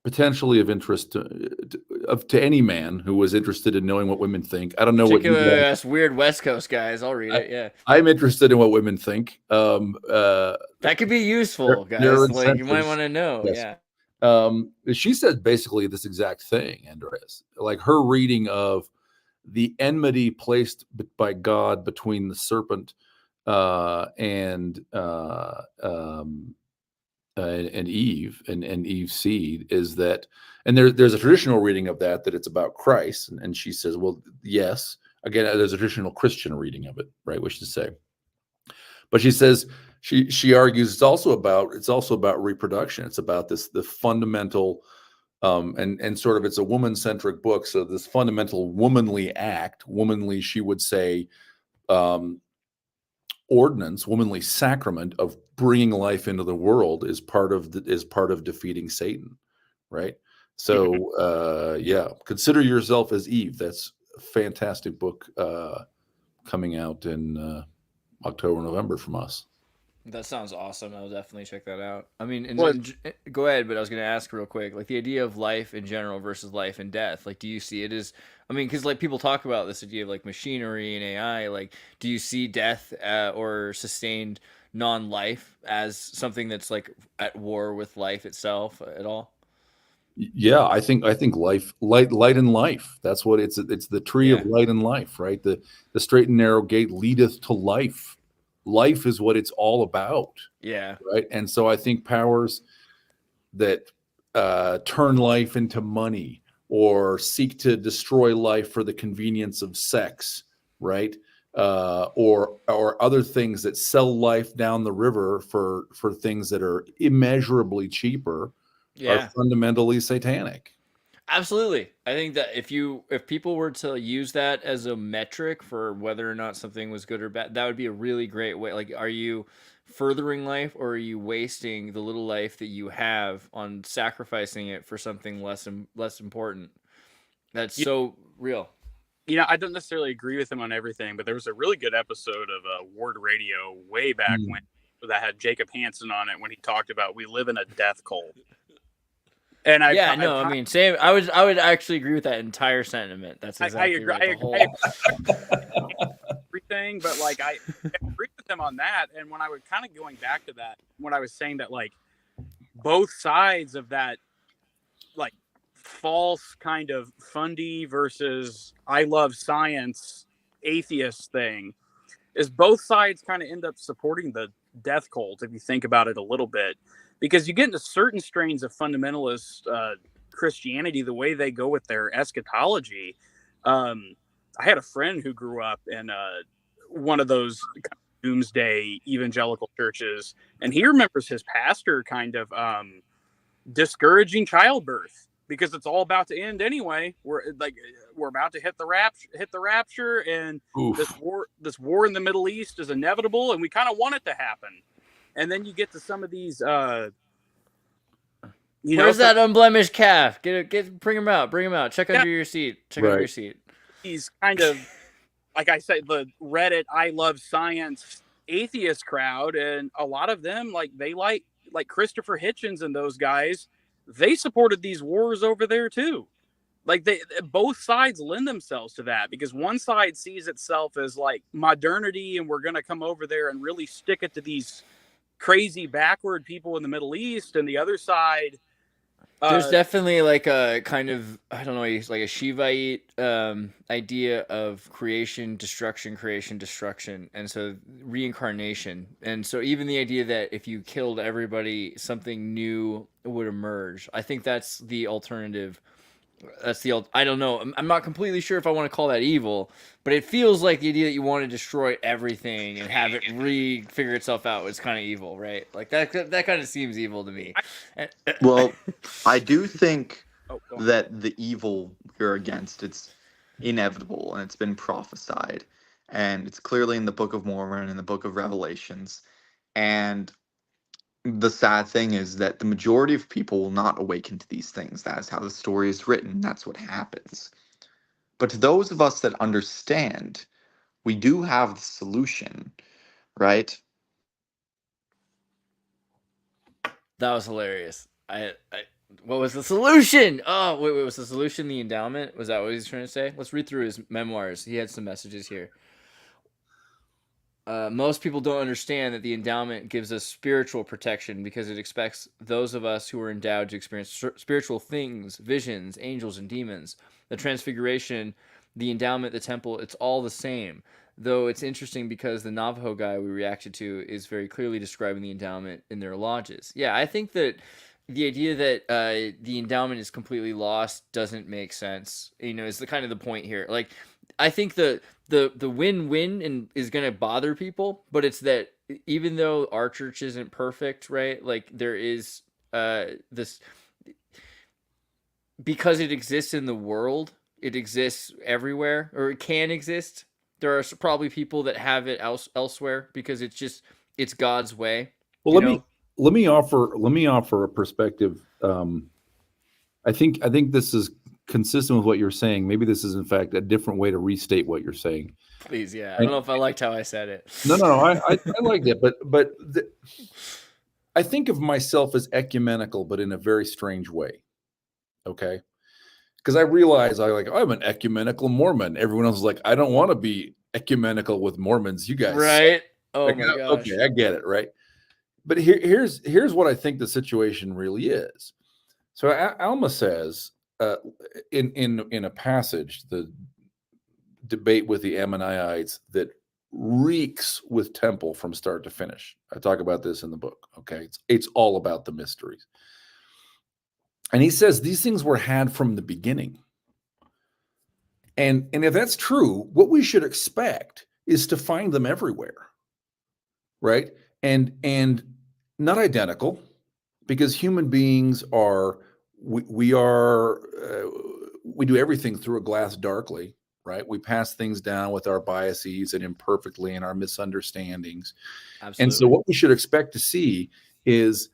potentially of interest to any man who was interested in knowing what women think. I don't know what you particularly guys, us weird West Coast guys. I'll read it. Yeah, I'm interested in what women think. that could be useful, There guys. are Like you might incentives. want to know. Yes. Yeah. She said basically this exact thing, Andreas. Like her reading of the enmity placed by God between the serpent and Eve and Eve's seed is that, and there's a traditional reading of that it's about Christ, and she says, well, yes. Again, there's a traditional Christian reading of it, right? Which to say, but she says she argues it's also about reproduction. It's about the fundamental and sort of, it's a woman-centric book. So this fundamental womanly, she would say, ordinance, womanly sacrament of bringing life into the world is part of defeating Satan, right? So yeah, consider yourself as Eve. That's a fantastic book coming out in October, November from us. That sounds awesome. I'll definitely check that out. I mean, Well, go ahead, but I was going to ask real quick, like the idea of life in general versus life and death. Like, do you see it as, I mean, because like people talk about this idea of like machinery and AI. Like, do you see death or sustained non-life as something that's like at war with life itself at all? Yeah, I think light and life. That's what it's the tree of light and life, right? The straight and narrow gate leadeth to life. Life is what it's all about. Yeah. Right. And so I think powers that turn life into money or seek to destroy life for the convenience of sex, right? Or other things that sell life down the river for things that are immeasurably cheaper are fundamentally satanic. Absolutely. I think that if people were to use that as a metric for whether or not something was good or bad, that would be a really great way. Like, are you furthering life or are you wasting the little life that you have on sacrificing it for something less important? That's so real. I don't necessarily agree with him on everything, but there was a really good episode of Ward Radio way back when that had Jacob Hansen on it when he talked about we live in a death cult. And I mean, same. I would actually agree with that entire sentiment. That's exactly I agree everything, but like I agree with him on that. And when I was kind of going back to that, when I was saying that like both sides of that, like false kind of fundy versus I love science atheist thing, is both sides kind of end up supporting the death cult if you think about it a little bit. Because you get into certain strains of fundamentalist Christianity, the way they go with their eschatology. I had a friend who grew up in one of those doomsday evangelical churches, and he remembers his pastor kind of discouraging childbirth because it's all about to end anyway. We're about to hit the rapture, and this war in the Middle East is inevitable, and we kind of want it to happen. And then you get to some of these, where's that unblemished calf? Bring him out. Check under your seat. Under your seat. He's kind of, like I said, the Reddit I love science atheist crowd, and a lot of them, they like Christopher Hitchens and those guys, they supported these wars over there too. Like both sides lend themselves to that because one side sees itself as like modernity, and we're going to come over there and really stick it to these crazy backward people in the Middle East, and the other side there's definitely like a kind of, I don't know, like a Shivite idea of creation destruction, and so reincarnation. And so even the idea that if you killed everybody, something new would emerge. I think that's the alternative That's the old. I don't know. I'm not completely sure if I want to call that evil, but it feels like the idea that you want to destroy everything and have it figure itself out is kind of evil, right? Like that kind of seems evil to me. Well, I do think Oh, go on. that the evil we're against, it's inevitable and it's been prophesied. And it's clearly in the Book of Mormon and the Book of Revelations. And the sad thing is that the majority of people will not awaken to these things. That is how the story is written. That's what happens. But to those of us that understand, we do have the solution, right? That was hilarious. What was the solution? Oh, wait, was the solution the endowment? Was that what he's trying to say? Let's read through his memoirs. He had some messages here. Most people don't understand that the endowment gives us spiritual protection because it expects those of us who are endowed to experience spiritual things, visions, angels, and demons. The transfiguration, the endowment, the temple, it's all the same. Though it's interesting because the Navajo guy we reacted to is very clearly describing the endowment in their lodges. Yeah, I think that the idea that the endowment is completely lost doesn't make sense. Is the kind of the point here. Like, I think the win-win and is going to bother people, but it's that even though our church isn't perfect, right? Like there is this, because it exists in the world, it exists everywhere, or it can exist. There are probably people that have it elsewhere because it's God's way. Well, let me offer a perspective. I think this is consistent with what you're saying. Maybe this is in fact a different way to restate what you're saying. Please, yeah. I don't know if I liked how I said it. No, I liked it, but I think of myself as ecumenical, but in a very strange way. Okay, because I realize I'm an ecumenical Mormon. Everyone else is like, I don't want to be ecumenical with Mormons. You guys, right? Oh my gosh. Okay, I get it, right? But here's what I think the situation really is. So Alma says in a passage, the debate with the Ammonites that reeks with temple from start to finish. I talk about this in the book. Okay, it's all about the mysteries. And he says these things were had from the beginning. And if that's true, what we should expect is to find them everywhere, right? And not identical, because human beings are we do everything through a glass darkly, right? We pass things down with our biases and imperfectly and our misunderstandings. Absolutely. And so what we should expect to see is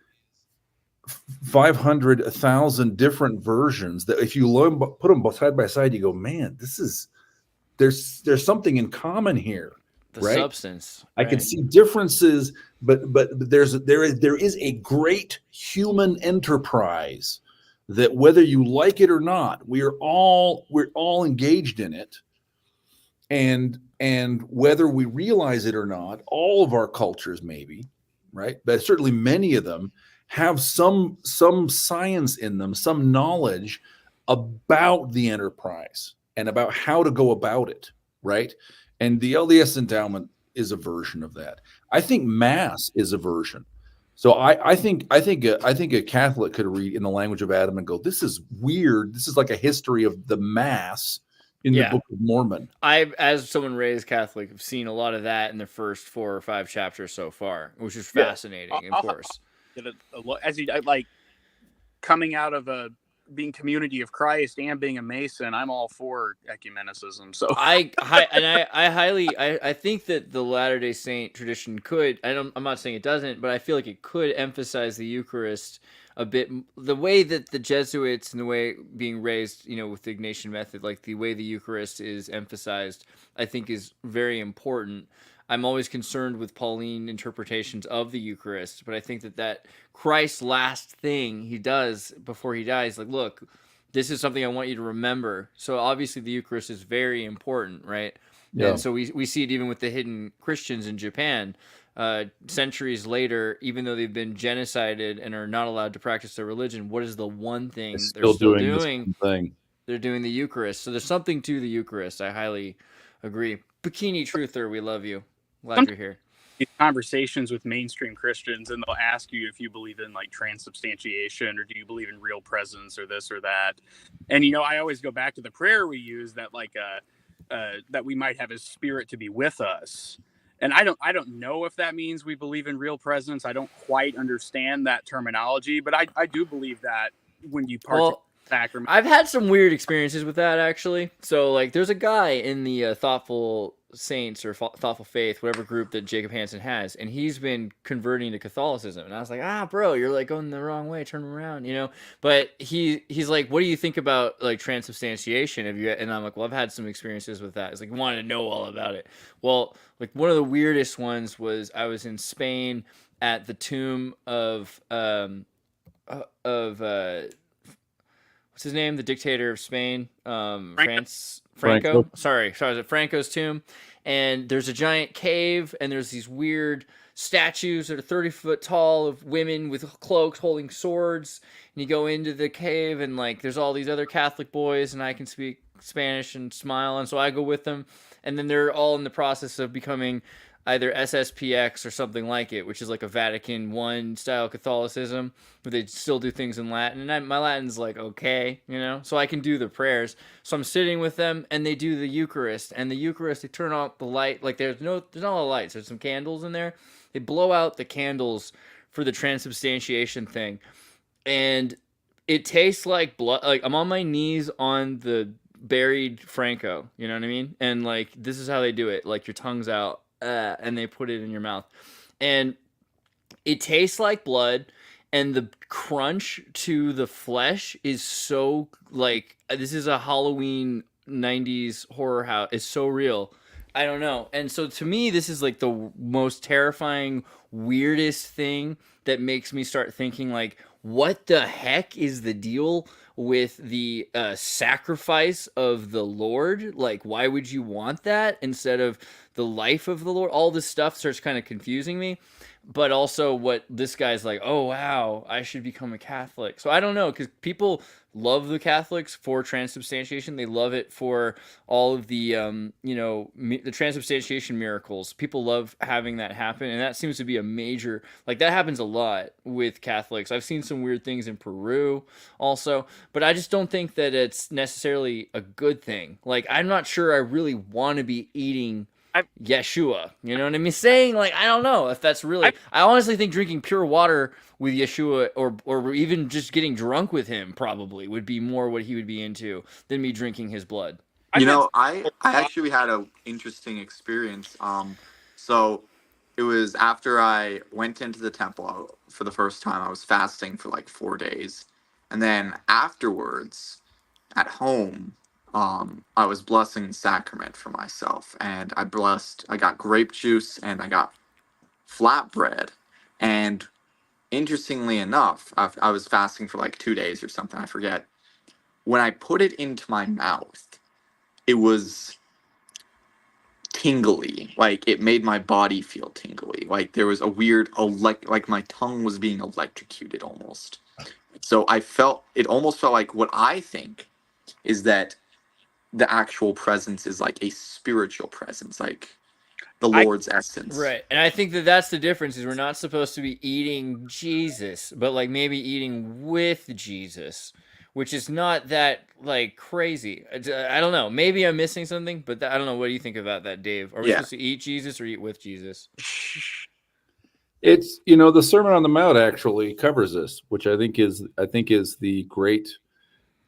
500, 1,000 different versions that if you put them side by side, you go, man, there's something in common here. The right? substance. I can see differences, but there is a great human enterprise that whether you like it or not, we're all engaged in it. And whether we realize it or not, all of our cultures maybe, right? But certainly many of them have some science in them, some knowledge about the enterprise and about how to go about it, right? And the LDS endowment is a version of that. I think Mass is a version. So I think a Catholic could read in the language of Adam and go, this is weird. This is like a history of the Mass in the Book of Mormon. I, as someone raised Catholic, have seen a lot of that in the first 4 or 5 chapters so far, which is fascinating, of course. As you like coming out of being Community of Christ and being a Mason, I'm all for ecumenicism. So I think that the Latter-day Saint tradition could. I'm not saying it doesn't, but I feel like it could emphasize the Eucharist a bit. The way that the Jesuits and the way being raised, with the Ignatian method, like the way the Eucharist is emphasized, I think is very important. I'm always concerned with Pauline interpretations of the Eucharist, but I think that Christ's last thing he does before he dies, like, look, this is something I want you to remember. So obviously the Eucharist is very important, right? Yeah. And so we see it even with the hidden Christians in Japan. Centuries later, even though they've been genocided and are not allowed to practice their religion, what is the one thing they're still doing? They're doing the Eucharist. So there's something to the Eucharist. I highly agree. Bikini Truther, we love you. Glad you're here. Conversations with mainstream Christians, and they'll ask you if you believe in like transubstantiation or do you believe in real presence or this or that. And I always go back to the prayer we use that that we might have his spirit to be with us. And I don't know if that means we believe in real presence. I don't quite understand that terminology, but I do believe that when you partake in the sacrament. I've had some weird experiences with that, actually. So, like, there's a guy in the Thoughtful Saints or Thoughtful Faith, whatever group that Jacob Hansen has, and he's been converting to Catholicism. And I was like, bro, you're like going the wrong way, turn around, But he's like, what do you think about like transubstantiation? And I'm like, well, I've had some experiences with that. It's like, he wanted to know all about it. Well, like one of the weirdest ones was I was in Spain at the tomb of what's his name? The dictator of Spain, Franco. Sorry, was it Franco's tomb? And there's a giant cave, and there's these weird statues that are 30 foot tall of women with cloaks holding swords. And you go into the cave, and like there's all these other Catholic boys, and I can speak Spanish and smile, and so I go with them. And then they're all in the process of becoming either SSPX or something like it, which is like a Vatican I style Catholicism, where they still do things in Latin. And my Latin's like, okay, so I can do the prayers. So I'm sitting with them, and they do the Eucharist. And the Eucharist, they turn off the light. Like there's not a lot of lights. There's some candles in there. They blow out the candles for the transubstantiation thing. And it tastes like blood. Like I'm on my knees on the buried Franco, you know what I mean? And like, this is how they do it. Like your tongue's out. And they put it in your mouth, and it tastes like blood, and the crunch to the flesh is so like this is a Halloween 90s horror house. It's so real. I don't know. And so to me, this is like the most terrifying, weirdest thing that makes me start thinking like, what the heck is the deal with the sacrifice of the Lord? Like, why would you want that instead of the life of the Lord? All this stuff starts kind of confusing me. But also what this guy's like, oh, wow, I should become a Catholic. So I don't know, because people love the Catholics for transubstantiation. They love it for all of the, the transubstantiation miracles. People love having that happen. And that seems to be a major, like that happens a lot with Catholics. I've seen some weird things in Peru also, but I just don't think that it's necessarily a good thing. Like, I'm not sure I really want to be eating Yeshua, you know what I mean? Saying like, I don't know if that's really. I honestly think drinking pure water with Yeshua, or even just getting drunk with him, probably would be more what he would be into than me drinking his blood. I actually had an interesting experience. So it was after I went into the temple for the first time. I was fasting for like 4 days, and then afterwards, at home. I was blessing the sacrament for myself, and I got grape juice and I got flatbread. And interestingly enough, I was fasting for like 2 days or something, I forget. When I put it into my mouth, it was tingly. Like it made my body feel tingly. Like there was a weird, like my tongue was being electrocuted almost. So it almost felt like what I think is that the actual presence is like a spiritual presence, like the Lord's essence. Right. And I think that that's the difference, is we're not supposed to be eating Jesus, but like maybe eating with Jesus, which is not that like crazy. I don't know. Maybe I'm missing something, but I don't know. What do you think about that, Dave? Are we supposed to eat Jesus or eat with Jesus? It's, the Sermon on the Mount actually covers this, which I think is the great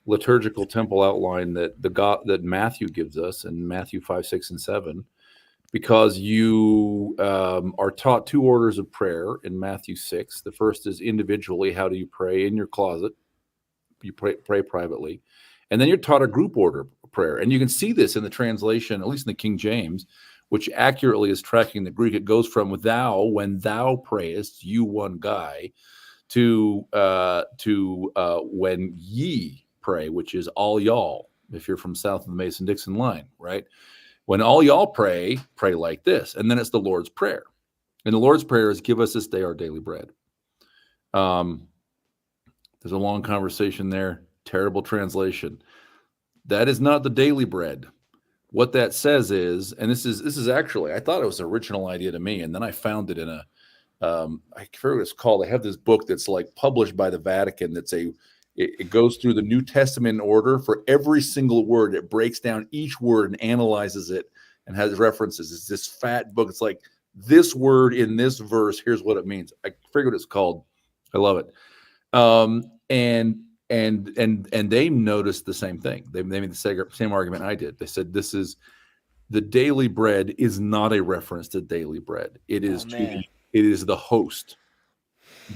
liturgical temple outline that Matthew gives us in Matthew 5, 6, and 7, because you are taught 2 orders of prayer in Matthew 6. The first is individually, how do you pray in your closet? You pray privately. And then you're taught a group order prayer. And you can see this in the translation, at least in the King James, which accurately is tracking the Greek. It goes from thou, when thou prayest, you one guy, to when ye pray, which is all y'all, if you're from south of the Mason-Dixon line, right? When all y'all pray like this. And then it's the Lord's Prayer. And the Lord's Prayer is, give us this day our daily bread. There's a long conversation there. Terrible translation. That is not the daily bread. What that says is, and this is actually, I thought it was an original idea to me, and then I found it in I forget what it's called. I have this book that's like published by the Vatican. That's It goes through the New Testament in order for every single word. It breaks down each word and analyzes it and has references. It's this fat book. It's like this word in this verse. Here's what it means. I forget what it's called. I love it. And they noticed the same thing. They made the same argument I did. They said this is the daily bread is not a reference to daily bread. It is it is the host.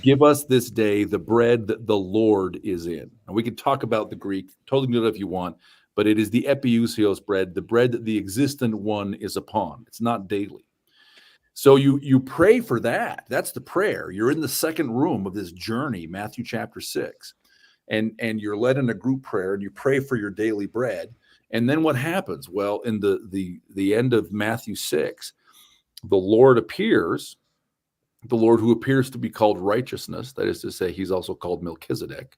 Give us this day the bread that the Lord is in. And we can talk about the Greek, totally do it if you want, but it is the epiousios bread, the bread that the existent one is upon. It's not daily. So you pray for that. That's the prayer. You're in the second room of this journey, Matthew chapter 6. And you're led in a group prayer and you pray for your daily bread. And then what happens? Well, in the end of Matthew 6, the Lord appears, the Lord who appears to be called righteousness, that is to say, he's also called Melchizedek,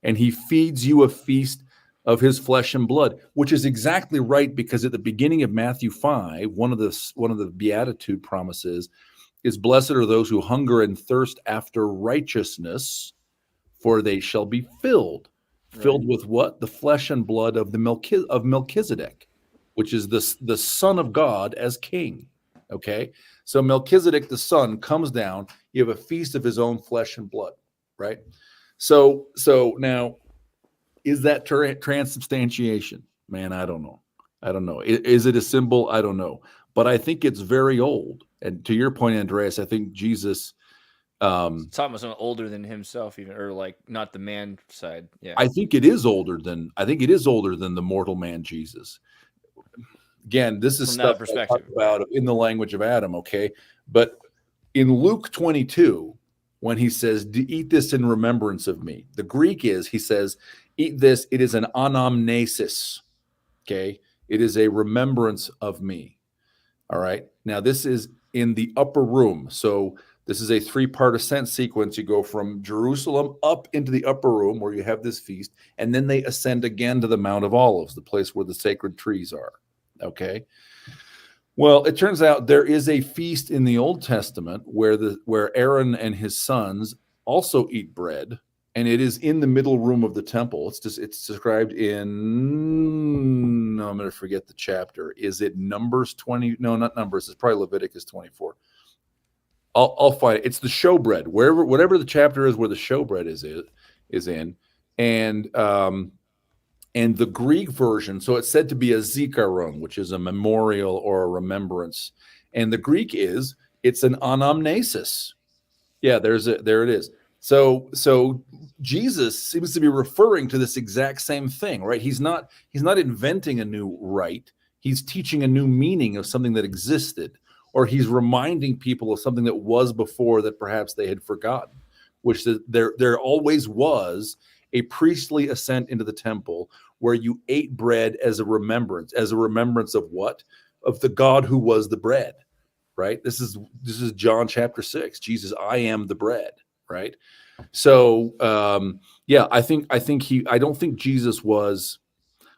and he feeds you a feast of his flesh and blood, which is exactly right, because at the beginning of Matthew 5, one of the beatitude promises is, blessed are those who hunger and thirst after righteousness, for they shall be filled. Right. Filled with what? The flesh and blood of Melchizedek, which is the Son of God as king. Okay, so Melchizedek, the son, comes down. You have a feast of his own flesh and blood, right? So now, is that transubstantiation? Man, I don't know. Is it a symbol? I don't know. But I think it's very old. And to your point, Andreas, I think Jesus talking about someone older than himself, even, or like not the man side. Yeah, I think it is older than the mortal man Jesus. Again, this is from stuff that perspective I talk about in the language of Adam, okay? But in Luke 22, when he says, eat this in remembrance of me, the Greek is, he says, eat this, it is an anamnesis, okay? It is a remembrance of me, all right? Now, this is in the upper room. So this is a 3-part ascent sequence. You go from Jerusalem up into the upper room where you have this feast, and then they ascend again to the Mount of Olives, the place where the sacred trees are. Okay. Well, it turns out there is a feast in the Old Testament where Aaron and his sons also eat bread, and it is in the middle room of the temple. It's described in, no, I'm going to forget the chapter. Is it Numbers 20? No, not Numbers. It's probably Leviticus 24. I'll find it. It's the showbread, whatever the chapter is where the showbread is in, and the Greek version, so it's said to be a zikaron, which is a memorial or a remembrance. And the Greek it's an anamnesis. Yeah, there it is. So Jesus seems to be referring to this exact same thing, right? He's not inventing a new rite. He's teaching a new meaning of something that existed, or he's reminding people of something that was before that perhaps they had forgotten, which there always was a priestly ascent into the temple where you ate bread as a remembrance of what? Of the God who was the bread, right? This is John chapter 6. Jesus, I am the bread, right? So I don't think Jesus was,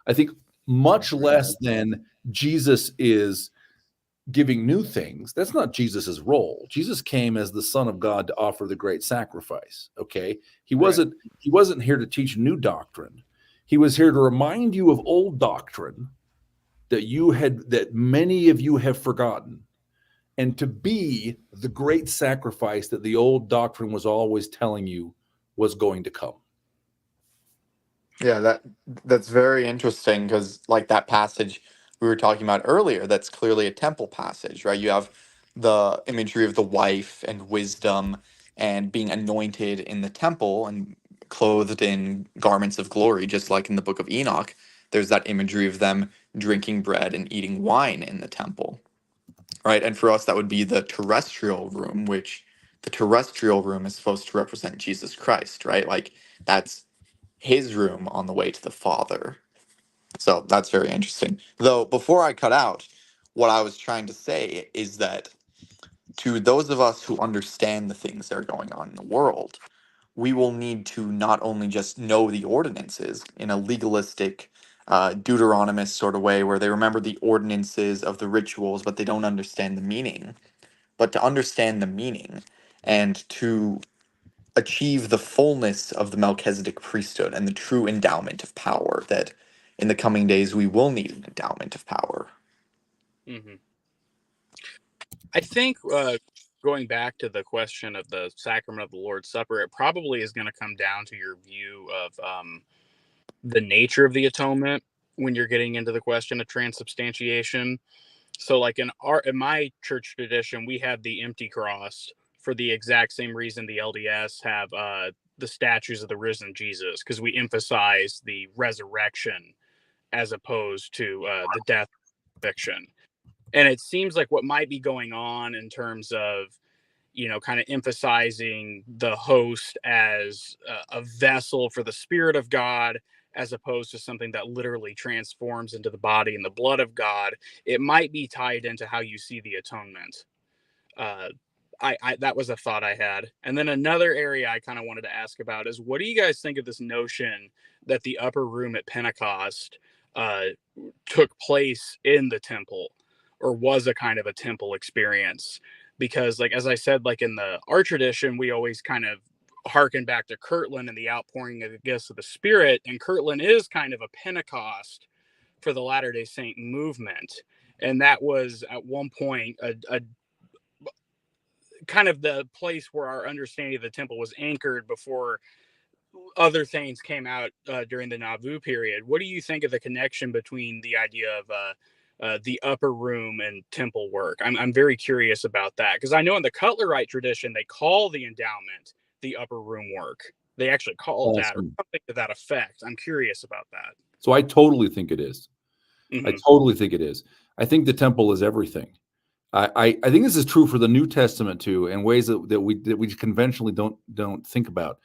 I think much less than Jesus is giving new things. That's not Jesus's role. Jesus came as the Son of God to offer the great sacrifice. Okay. He wasn't here to teach new doctrine. He was here to remind you of old doctrine that many of you have forgotten, and to be the great sacrifice that the old doctrine was always telling you was going to come. Yeah, that's very interesting, because like that passage we were talking about earlier, that's clearly a temple passage, right? You have the imagery of the wife and wisdom and being anointed in the temple and clothed in garments of glory, just like in the book of Enoch. There's that imagery of them drinking bread and eating wine in the temple, right? And for us, that would be the terrestrial room, which the terrestrial room is supposed to represent Jesus Christ, right? Like that's his room on the way to the Father. So that's very interesting. Though, before I cut out, what I was trying to say is that to those of us who understand the things that are going on in the world, we will need to not only just know the ordinances in a legalistic, Deuteronomist sort of way where they remember the ordinances of the rituals, but they don't understand the meaning, but to understand the meaning and to achieve the fullness of the Melchizedek priesthood and the true endowment of power, that in the coming days we will need an endowment of power. Mm-hmm. I think going back to the question of the sacrament of the Lord's Supper, it probably is going to come down to your view of the nature of the atonement when you're getting into the question of transubstantiation. So, like in my church tradition, we have the empty cross for the exact same reason the LDS have the statues of the risen Jesus, because we emphasize the resurrection as opposed to the death fiction. And it seems like what might be going on in terms of, kind of emphasizing the host as a vessel for the Spirit of God, as opposed to something that literally transforms into the body and the blood of God. It might be tied into how you see the atonement. That was a thought I had. And then another area I kind of wanted to ask about is, what do you guys think of this notion that the upper room at Pentecost took place in the temple, or was a kind of a temple experience? Because, like, as I said, like in our tradition, we always kind of harken back to Kirtland and the outpouring of the gifts of the Spirit. And Kirtland is kind of a Pentecost for the Latter-day Saint movement. And that was at one point a kind of the place where our understanding of the temple was anchored before other things came out during the Nauvoo period. What do you think of the connection between the idea of the upper room and temple work? I'm very curious about that, because I know in the Cutlerite tradition, they call the endowment the upper room work. They actually call it that, or something to that effect. I'm curious about that. So I totally think it is. Mm-hmm. I totally think it is. I think the temple is everything. I think this is true for the New Testament too, in ways that we conventionally don't think about.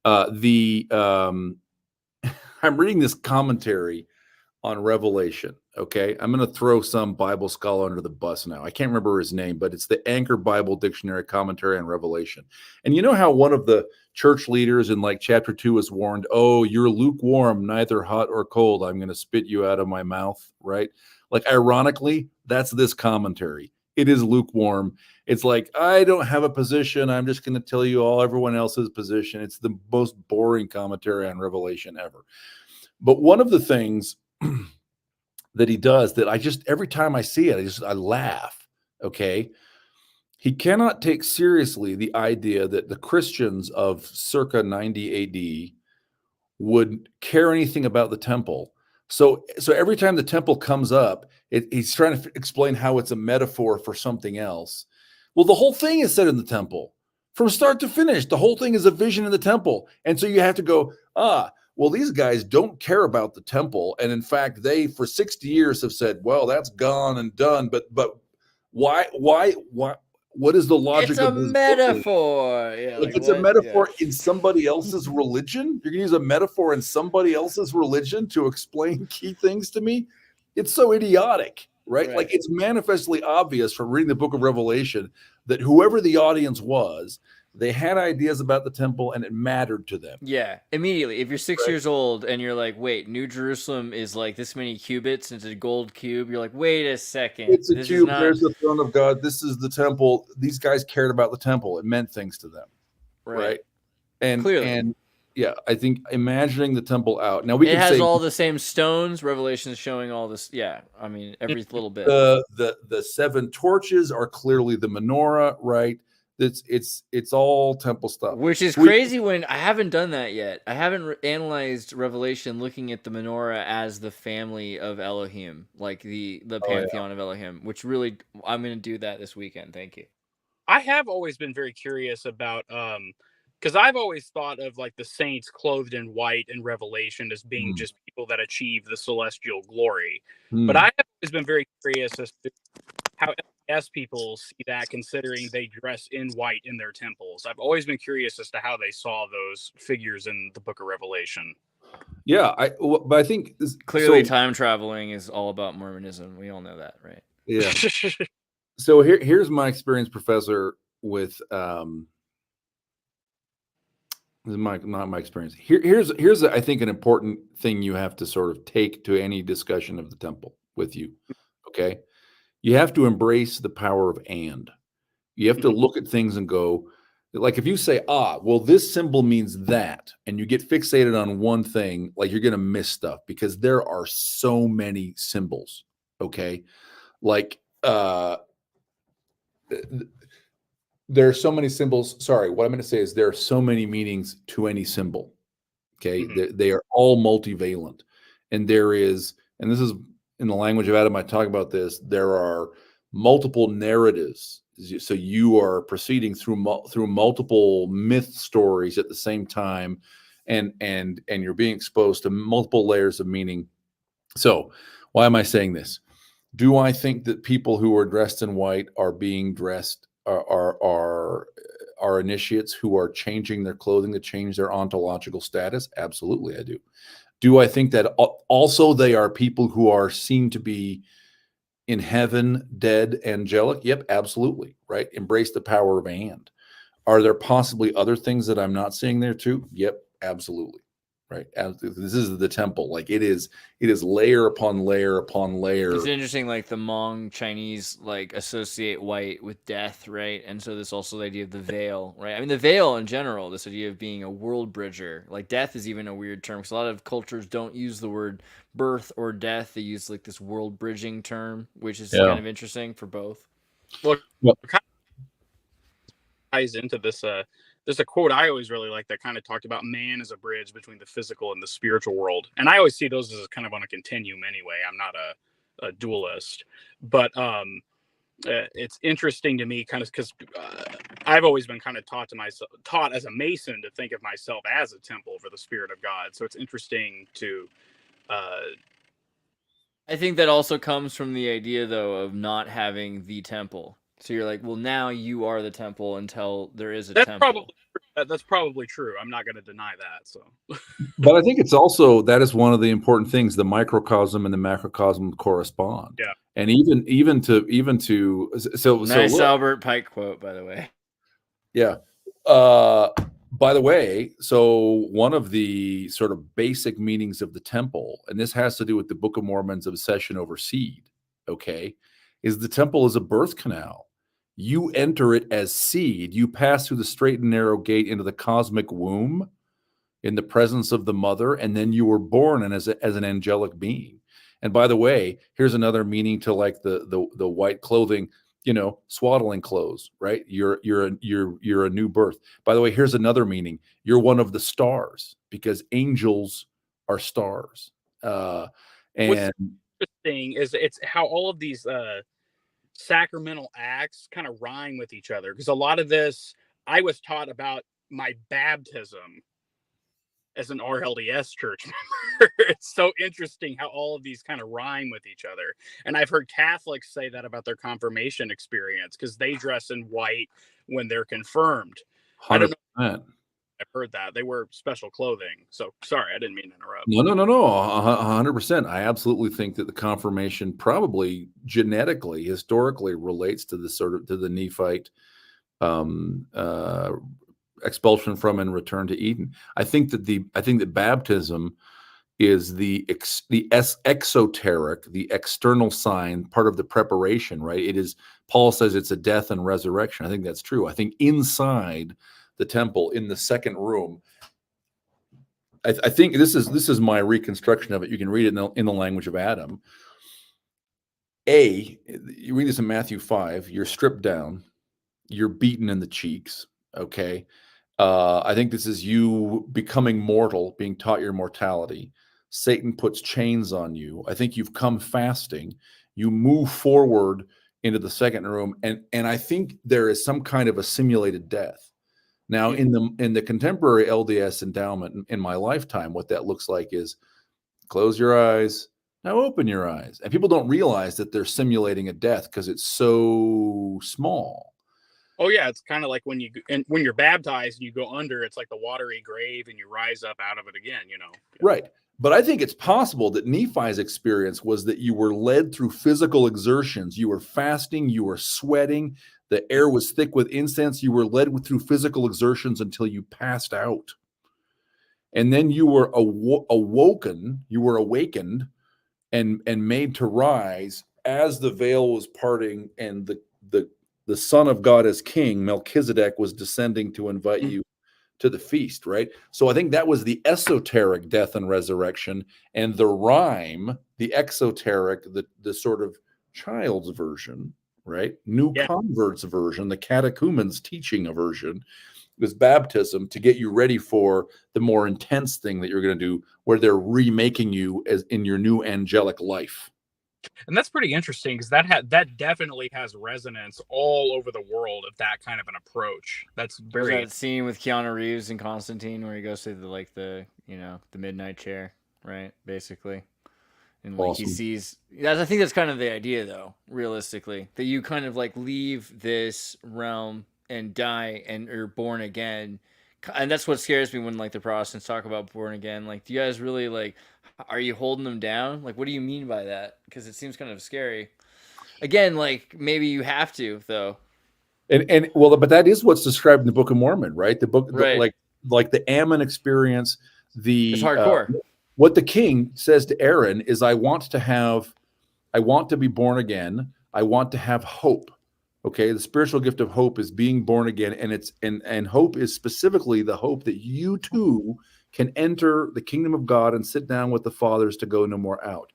I'm reading this commentary on Revelation. Okay, I'm going to throw some Bible scholar under the bus now. I can't remember his name, but it's the Anchor Bible Dictionary commentary on Revelation. And you know how one of the church leaders in like chapter 2 is warned, "Oh, you're lukewarm, neither hot or cold. I'm going to spit you out of my mouth." Right? Like, ironically, that's this commentary. It is lukewarm. It's like, I don't have a position. I'm just going to tell you everyone else's position. It's the most boring commentary on Revelation ever. But one of the things that he does that every time I see it, I laugh. Okay. He cannot take seriously the idea that the Christians of circa 90 AD would care anything about the temple. So every time the temple comes up, he's trying to explain how it's a metaphor for something else. Well, the whole thing is set in the temple from start to finish. The whole thing is a vision in the temple. And so you have to go, well, these guys don't care about the temple. And in fact, they for 60 years have said, well, that's gone and done. But why? What is the logic it's of a this metaphor? Yeah, like it's a metaphor in somebody else's religion. You're gonna use a metaphor in somebody else's religion to explain key things to me. It's so idiotic, right? Like, it's manifestly obvious from reading the book of Revelation that whoever the audience was, they had ideas about the temple and it mattered to them. Yeah, immediately. If you're 6 years old and you're like, wait, New Jerusalem is like this many cubits and it's a gold cube, you're like, wait a second. It's a cube. There's the throne of God. This is the temple. These guys cared about the temple. It meant things to them. Right. And clearly. And yeah, I think imagining the temple out. Now it has all the same stones. Revelation is showing all this. Yeah, I mean, every little bit. The 7 torches are clearly the menorah, right? It's all temple stuff, which is crazy. When I haven't done that yet, I haven't analyzed Revelation looking at the menorah as the family of Elohim, like the pantheon of Elohim. Which really, I'm going to do that this weekend. Thank you. I have always been very curious about because I've always thought of like the saints clothed in white in Revelation as being just people that achieve the celestial glory. But I have always been very curious as to how LDS people see that, considering they dress in white in their temples. I've always been curious as to how they saw those figures in the book of Revelation. Yeah, but I think clearly time traveling is all about Mormonism. We all know that, right? Yeah. So here's my experience, Professor, with not my experience. Here's I think an important thing you have to sort of take to any discussion of the temple with you. Okay, you have to embrace the power of and. You have to look at things and go, Like if you say, well, this symbol means that, and you get fixated on one thing, like you're going to miss stuff because there are so many symbols. Okay. Like, there are so many symbols. Sorry, what I'm going to say is there are so many meanings to any symbol. Okay. They are all multivalent. And there is, and this is in the language of Adam, I talk about this, there are multiple narratives. So you are proceeding through multiple myth stories at the same time, and you're being exposed to multiple layers of meaning. So why am I saying this? Do I think that people who are dressed in white are being dressed are initiates who are changing their clothing to change their ontological status? Absolutely, I do. Do I think that also they are people who are seen to be in heaven, dead, angelic? Yep, absolutely, right? Embrace the power of and. Are there possibly other things that I'm not seeing there too? Yep, absolutely. Right. This is the temple. Like it is layer upon layer upon layer. It's interesting, like the Hmong Chinese like associate white with death, right? And so there's also the idea of the veil, right? I mean, the veil in general, this idea of being a world bridger. Like death is even a weird term because a lot of cultures don't use the word birth or death. They use like this world bridging term, which is kind of interesting for both. Well, it kind of ties into this. There's a quote I always really like that kind of talked about man as a bridge between the physical and the spiritual world. And I always see those as kind of on a continuum anyway. I'm not a dualist, but it's interesting to me kind of because I've always been kind of taught as a Mason to think of myself as a temple for the Spirit of God. So it's interesting to I think that also comes from the idea though of not having the temple. So you're like, well, now you are the temple until there is a temple. That's probably true. I'm not going to deny that. So, but I think it's also that is one of the important things. The microcosm and the macrocosm correspond. Yeah, and even to so nice so Albert Pike quote, by the way. Yeah. By the way, so one of the sort of basic meanings of the temple, and this has to do with the Book of Mormon's obsession over seed. Okay, is the temple is a birth canal. You enter it as seed. You pass through the straight and narrow gate into the cosmic womb in the presence of the mother, and then you were born and as an angelic being. And by the way, here's another meaning to like the white clothing, swaddling clothes, right? You're a new birth. By the way, here's another meaning. You're one of the stars because angels are stars. What's interesting is it's how all of these sacramental acts kind of rhyme with each other, because a lot of this I was taught about my baptism as an RLDS church member. It's so interesting how all of these kind of rhyme with each other. And I've heard Catholics say that about their confirmation experience because they dress in white when they're confirmed. 100%. I don't know. I've heard that. They wear special clothing. So sorry, I didn't mean to interrupt. No. 100%. I absolutely think that the confirmation probably genetically, historically relates to the Nephite expulsion from and return to Eden. I think that baptism is the exoteric, the external sign, part of the preparation, right? It is, Paul says it's a death and resurrection. I think that's true. I think inside the temple, in the second room, I think this is my reconstruction of it. You can read it in the language of Adam. You read this in Matthew 5, you're stripped down, you're beaten in the cheeks, okay? I think this is you becoming mortal, being taught your mortality. Satan puts chains on you. I think you've come fasting. You move forward into the second room, and I think there is some kind of a simulated death. Now, in the contemporary LDS endowment in my lifetime, what that looks like is close your eyes, now open your eyes. And people don't realize that they're simulating a death because it's so small. Oh yeah, it's kind of like when you're baptized and you go under, it's like the watery grave and you rise up out of it again, Right. But I think it's possible that Nephi's experience was that you were led through physical exertions. You were fasting, you were sweating, the air was thick with incense. You were led through physical exertions until you passed out. And then you were awakened and made to rise as the veil was parting and the the Son of God as king, Melchizedek was descending to invite you to the feast, right? So I think that was the esoteric death and resurrection, and the rhyme, the exoteric, the sort of child's version, right? New Yeah. converts version, the catechumens teaching version was baptism to get you ready for the more intense thing that you're going to do, where they're remaking you as in your new angelic life. And that's pretty interesting because that definitely has resonance all over the world of that kind of an approach. That's There's very that scene with Keanu Reeves and Constantine where he goes to the midnight chair, right? Basically. And like he Awesome. sees I think that's kind of the idea though, realistically. That you kind of like leave this realm and die and are born again. And that's what scares me when like the Protestants talk about born again. Like, do you guys really like, are you holding them down? Like, what do you mean by that? Because it seems kind of scary. Again, like maybe you have to though. And well, but that is what's described in the Book of Mormon, right? The book, Right. like the Ammon experience, It's hardcore. What the king says to Aaron is, I want to be born again. I want to have hope. Okay, the spiritual gift of hope is being born again, and it's and hope is specifically the hope that you too can enter the kingdom of God and sit down with the fathers to go no more out.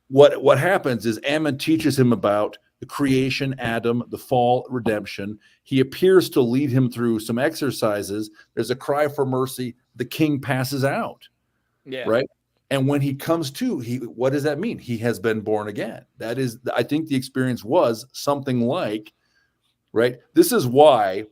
What happens is Ammon teaches him about the creation, Adam, the fall, redemption. He appears to lead him through some exercises. There's a cry for mercy. The king passes out. Yeah. Right. And when he comes to, what does that mean? He has been born again. That is, I think the experience was something like, right. This is why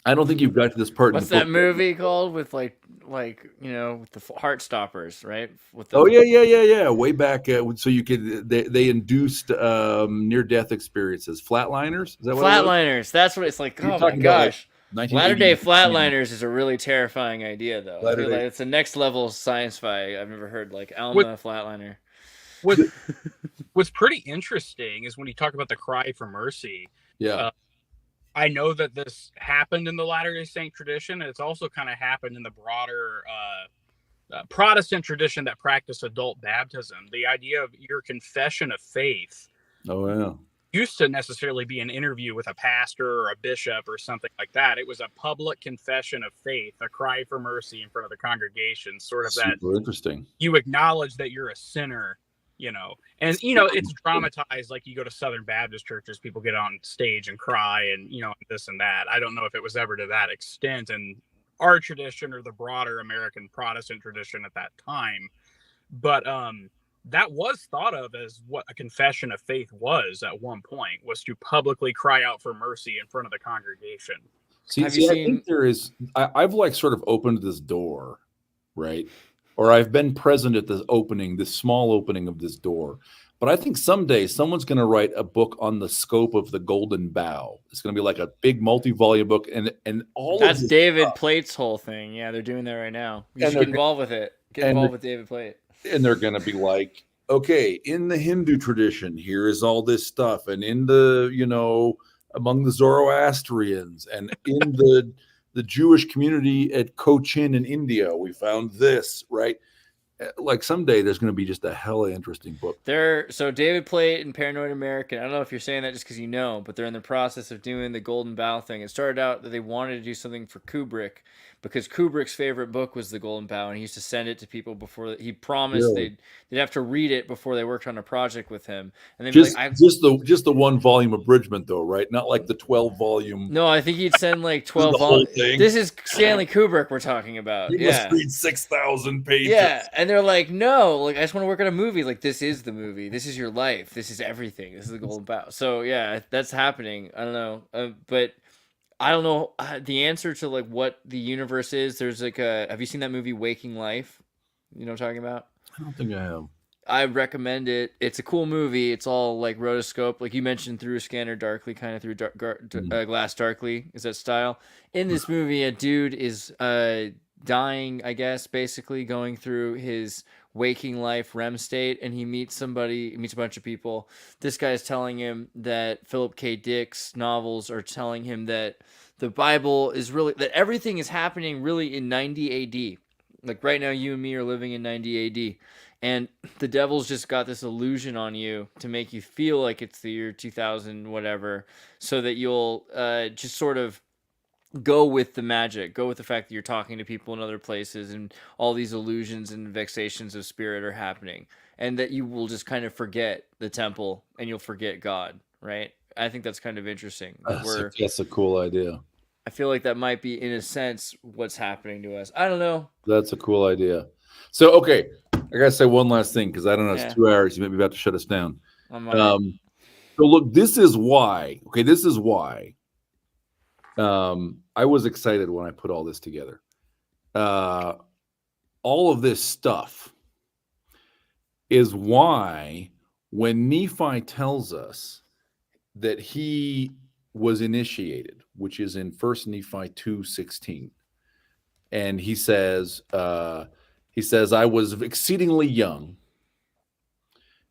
I don't think you've got to this part. What's that movie called with like with the heart stoppers, right? With the, Oh yeah. Way back, so you could they induced near death experiences. Flatliners. Is that what it was? Flatliners. That's what it's like. You're Oh my talking about, like, gosh. 1980s. Latter-day Flatliners is a really terrifying idea, though. I feel Latter-day- like it's the next level of science fi I've never heard. Like Alma Flatliner. What's pretty interesting is when you talk about the cry for mercy. Yeah. I know that this happened in the Latter-day Saint tradition, and it's also kind of happened in the broader Protestant tradition that practiced adult baptism. The idea of your confession of faith Oh yeah. used to necessarily be an interview with a pastor or a bishop or something like that. It was a public confession of faith, a cry for mercy in front of the congregation, sort of Super that interesting. you acknowledge that you're a sinner, and it's dramatized. Like you go to Southern Baptist churches, people get on stage and cry and this and that. I don't know if it was ever to that extent in our tradition or the broader American Protestant tradition at that time, but that was thought of as what a confession of faith was at one point, was to publicly cry out for mercy in front of the congregation. I think there is, I've like sort of opened this door, right? Or I've been present at this small opening of this door. But I think someday someone's going to write a book on the scope of the golden bough. It's going to be like a big multi-volume book, and all that's of David Plate's whole thing. Yeah, they're doing that right now. You should get involved with it. Get involved with David Plate. And they're going to be like, okay, in the Hindu tradition, here is all this stuff, and in the among the Zoroastrians, and in the Jewish community at Cochin in India, we found this, right? Like someday there's going to be just a hella interesting book. So David Plate and Paranoid American, I don't know if you're saying that just because but they're in the process of doing the Golden Bough thing. It started out that they wanted to do something for Kubrick because Kubrick's favorite book was the Golden Bough, and he used to send it to people before he promised they'd have to read it before they worked on a project with him. And then just the one volume abridgment though, right? Not like the 12 volume. No, I think he'd send like 12 volumes. This is Stanley Kubrick we're talking about. You must read 6,000 pages. Yeah, and they're like, no, like I just want to work on a movie. Like this is the movie. This is your life. This is everything. This is the Golden Bough. So yeah, that's happening. I don't know, but I don't know the answer to like what the universe is. There's like have you seen that movie Waking Life? You know what I'm talking about? I don't think I have. I recommend it. It's a cool movie. It's all like rotoscope, like you mentioned, through a scanner darkly, kind of through glass darkly. Is that style? In this movie, a dude is dying, I guess, basically going through his waking life REM state, and he meets a bunch of people. This guy is telling him that Philip K. Dick's novels are telling him that the Bible is that everything is happening really in 90 AD. Like right now, you and me are living in 90 AD. and the devil's just got this illusion on you to make you feel like it's the year 2000 whatever, so that you'll just sort of go with the magic, go with the fact that you're talking to people in other places and all these illusions and vexations of spirit are happening, and that you will just kind of forget the temple and you'll forget God, right? I think that's kind of interesting that That's a cool idea. I feel like that might be in a sense what's happening to us. I don't know. That's a cool idea. So, okay, I gotta say one last thing because I don't know, it's Yeah. 2 hours. You may be about to shut us down. I might. So look, this is why. Okay, this is why. I was excited when I put all this together. All of this stuff is why when Nephi tells us that he was initiated, which is in 1 Nephi 2:16, and he says, I was exceedingly young.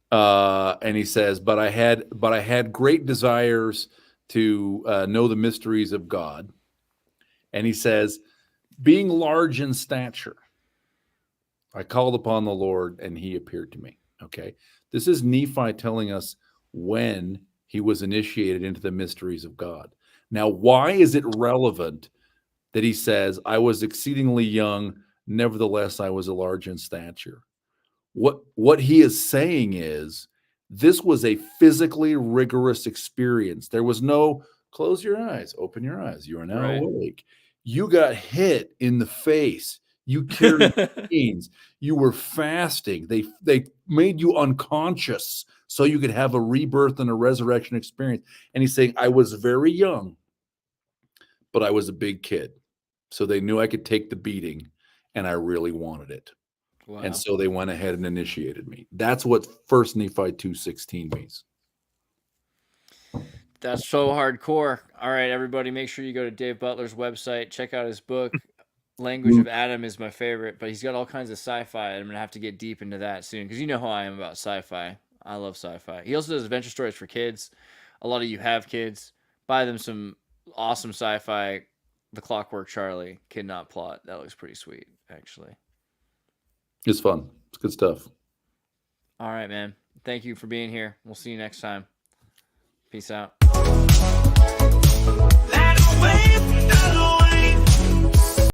And he says, but I had great desires to know the mysteries of God. And he says, being large in stature, I called upon the Lord and he appeared to me. Okay. This is Nephi telling us when he was initiated into the mysteries of God. Now, why is it relevant that he says, I was exceedingly young, nevertheless I was a large in stature? What he is saying is this was a physically rigorous experience. There was no close your eyes, open your eyes. You are now Right. awake. You got hit in the face. You carried pains. You were fasting. They made you unconscious so you could have a rebirth and a resurrection experience. And he's saying, I was very young, but I was a big kid. So they knew I could take the beating, and I really wanted it. Wow. And so they went ahead and initiated me. That's what 1 Nephi 2:16 means. That's so hardcore. All right, everybody, make sure you go to Dave Butler's website, check out his book. Language of Adam is my favorite, but he's got all kinds of sci-fi, and I'm gonna have to get deep into that soon because you know how I am about sci-fi. I love sci-fi. He also does adventure stories for kids. A lot of you have kids. Buy them some awesome sci-fi. The Clockwork Charlie, Kid Not Plot. That looks pretty sweet, actually. It's fun. It's good stuff. All right, man. Thank you for being here. We'll see you next time. Peace out.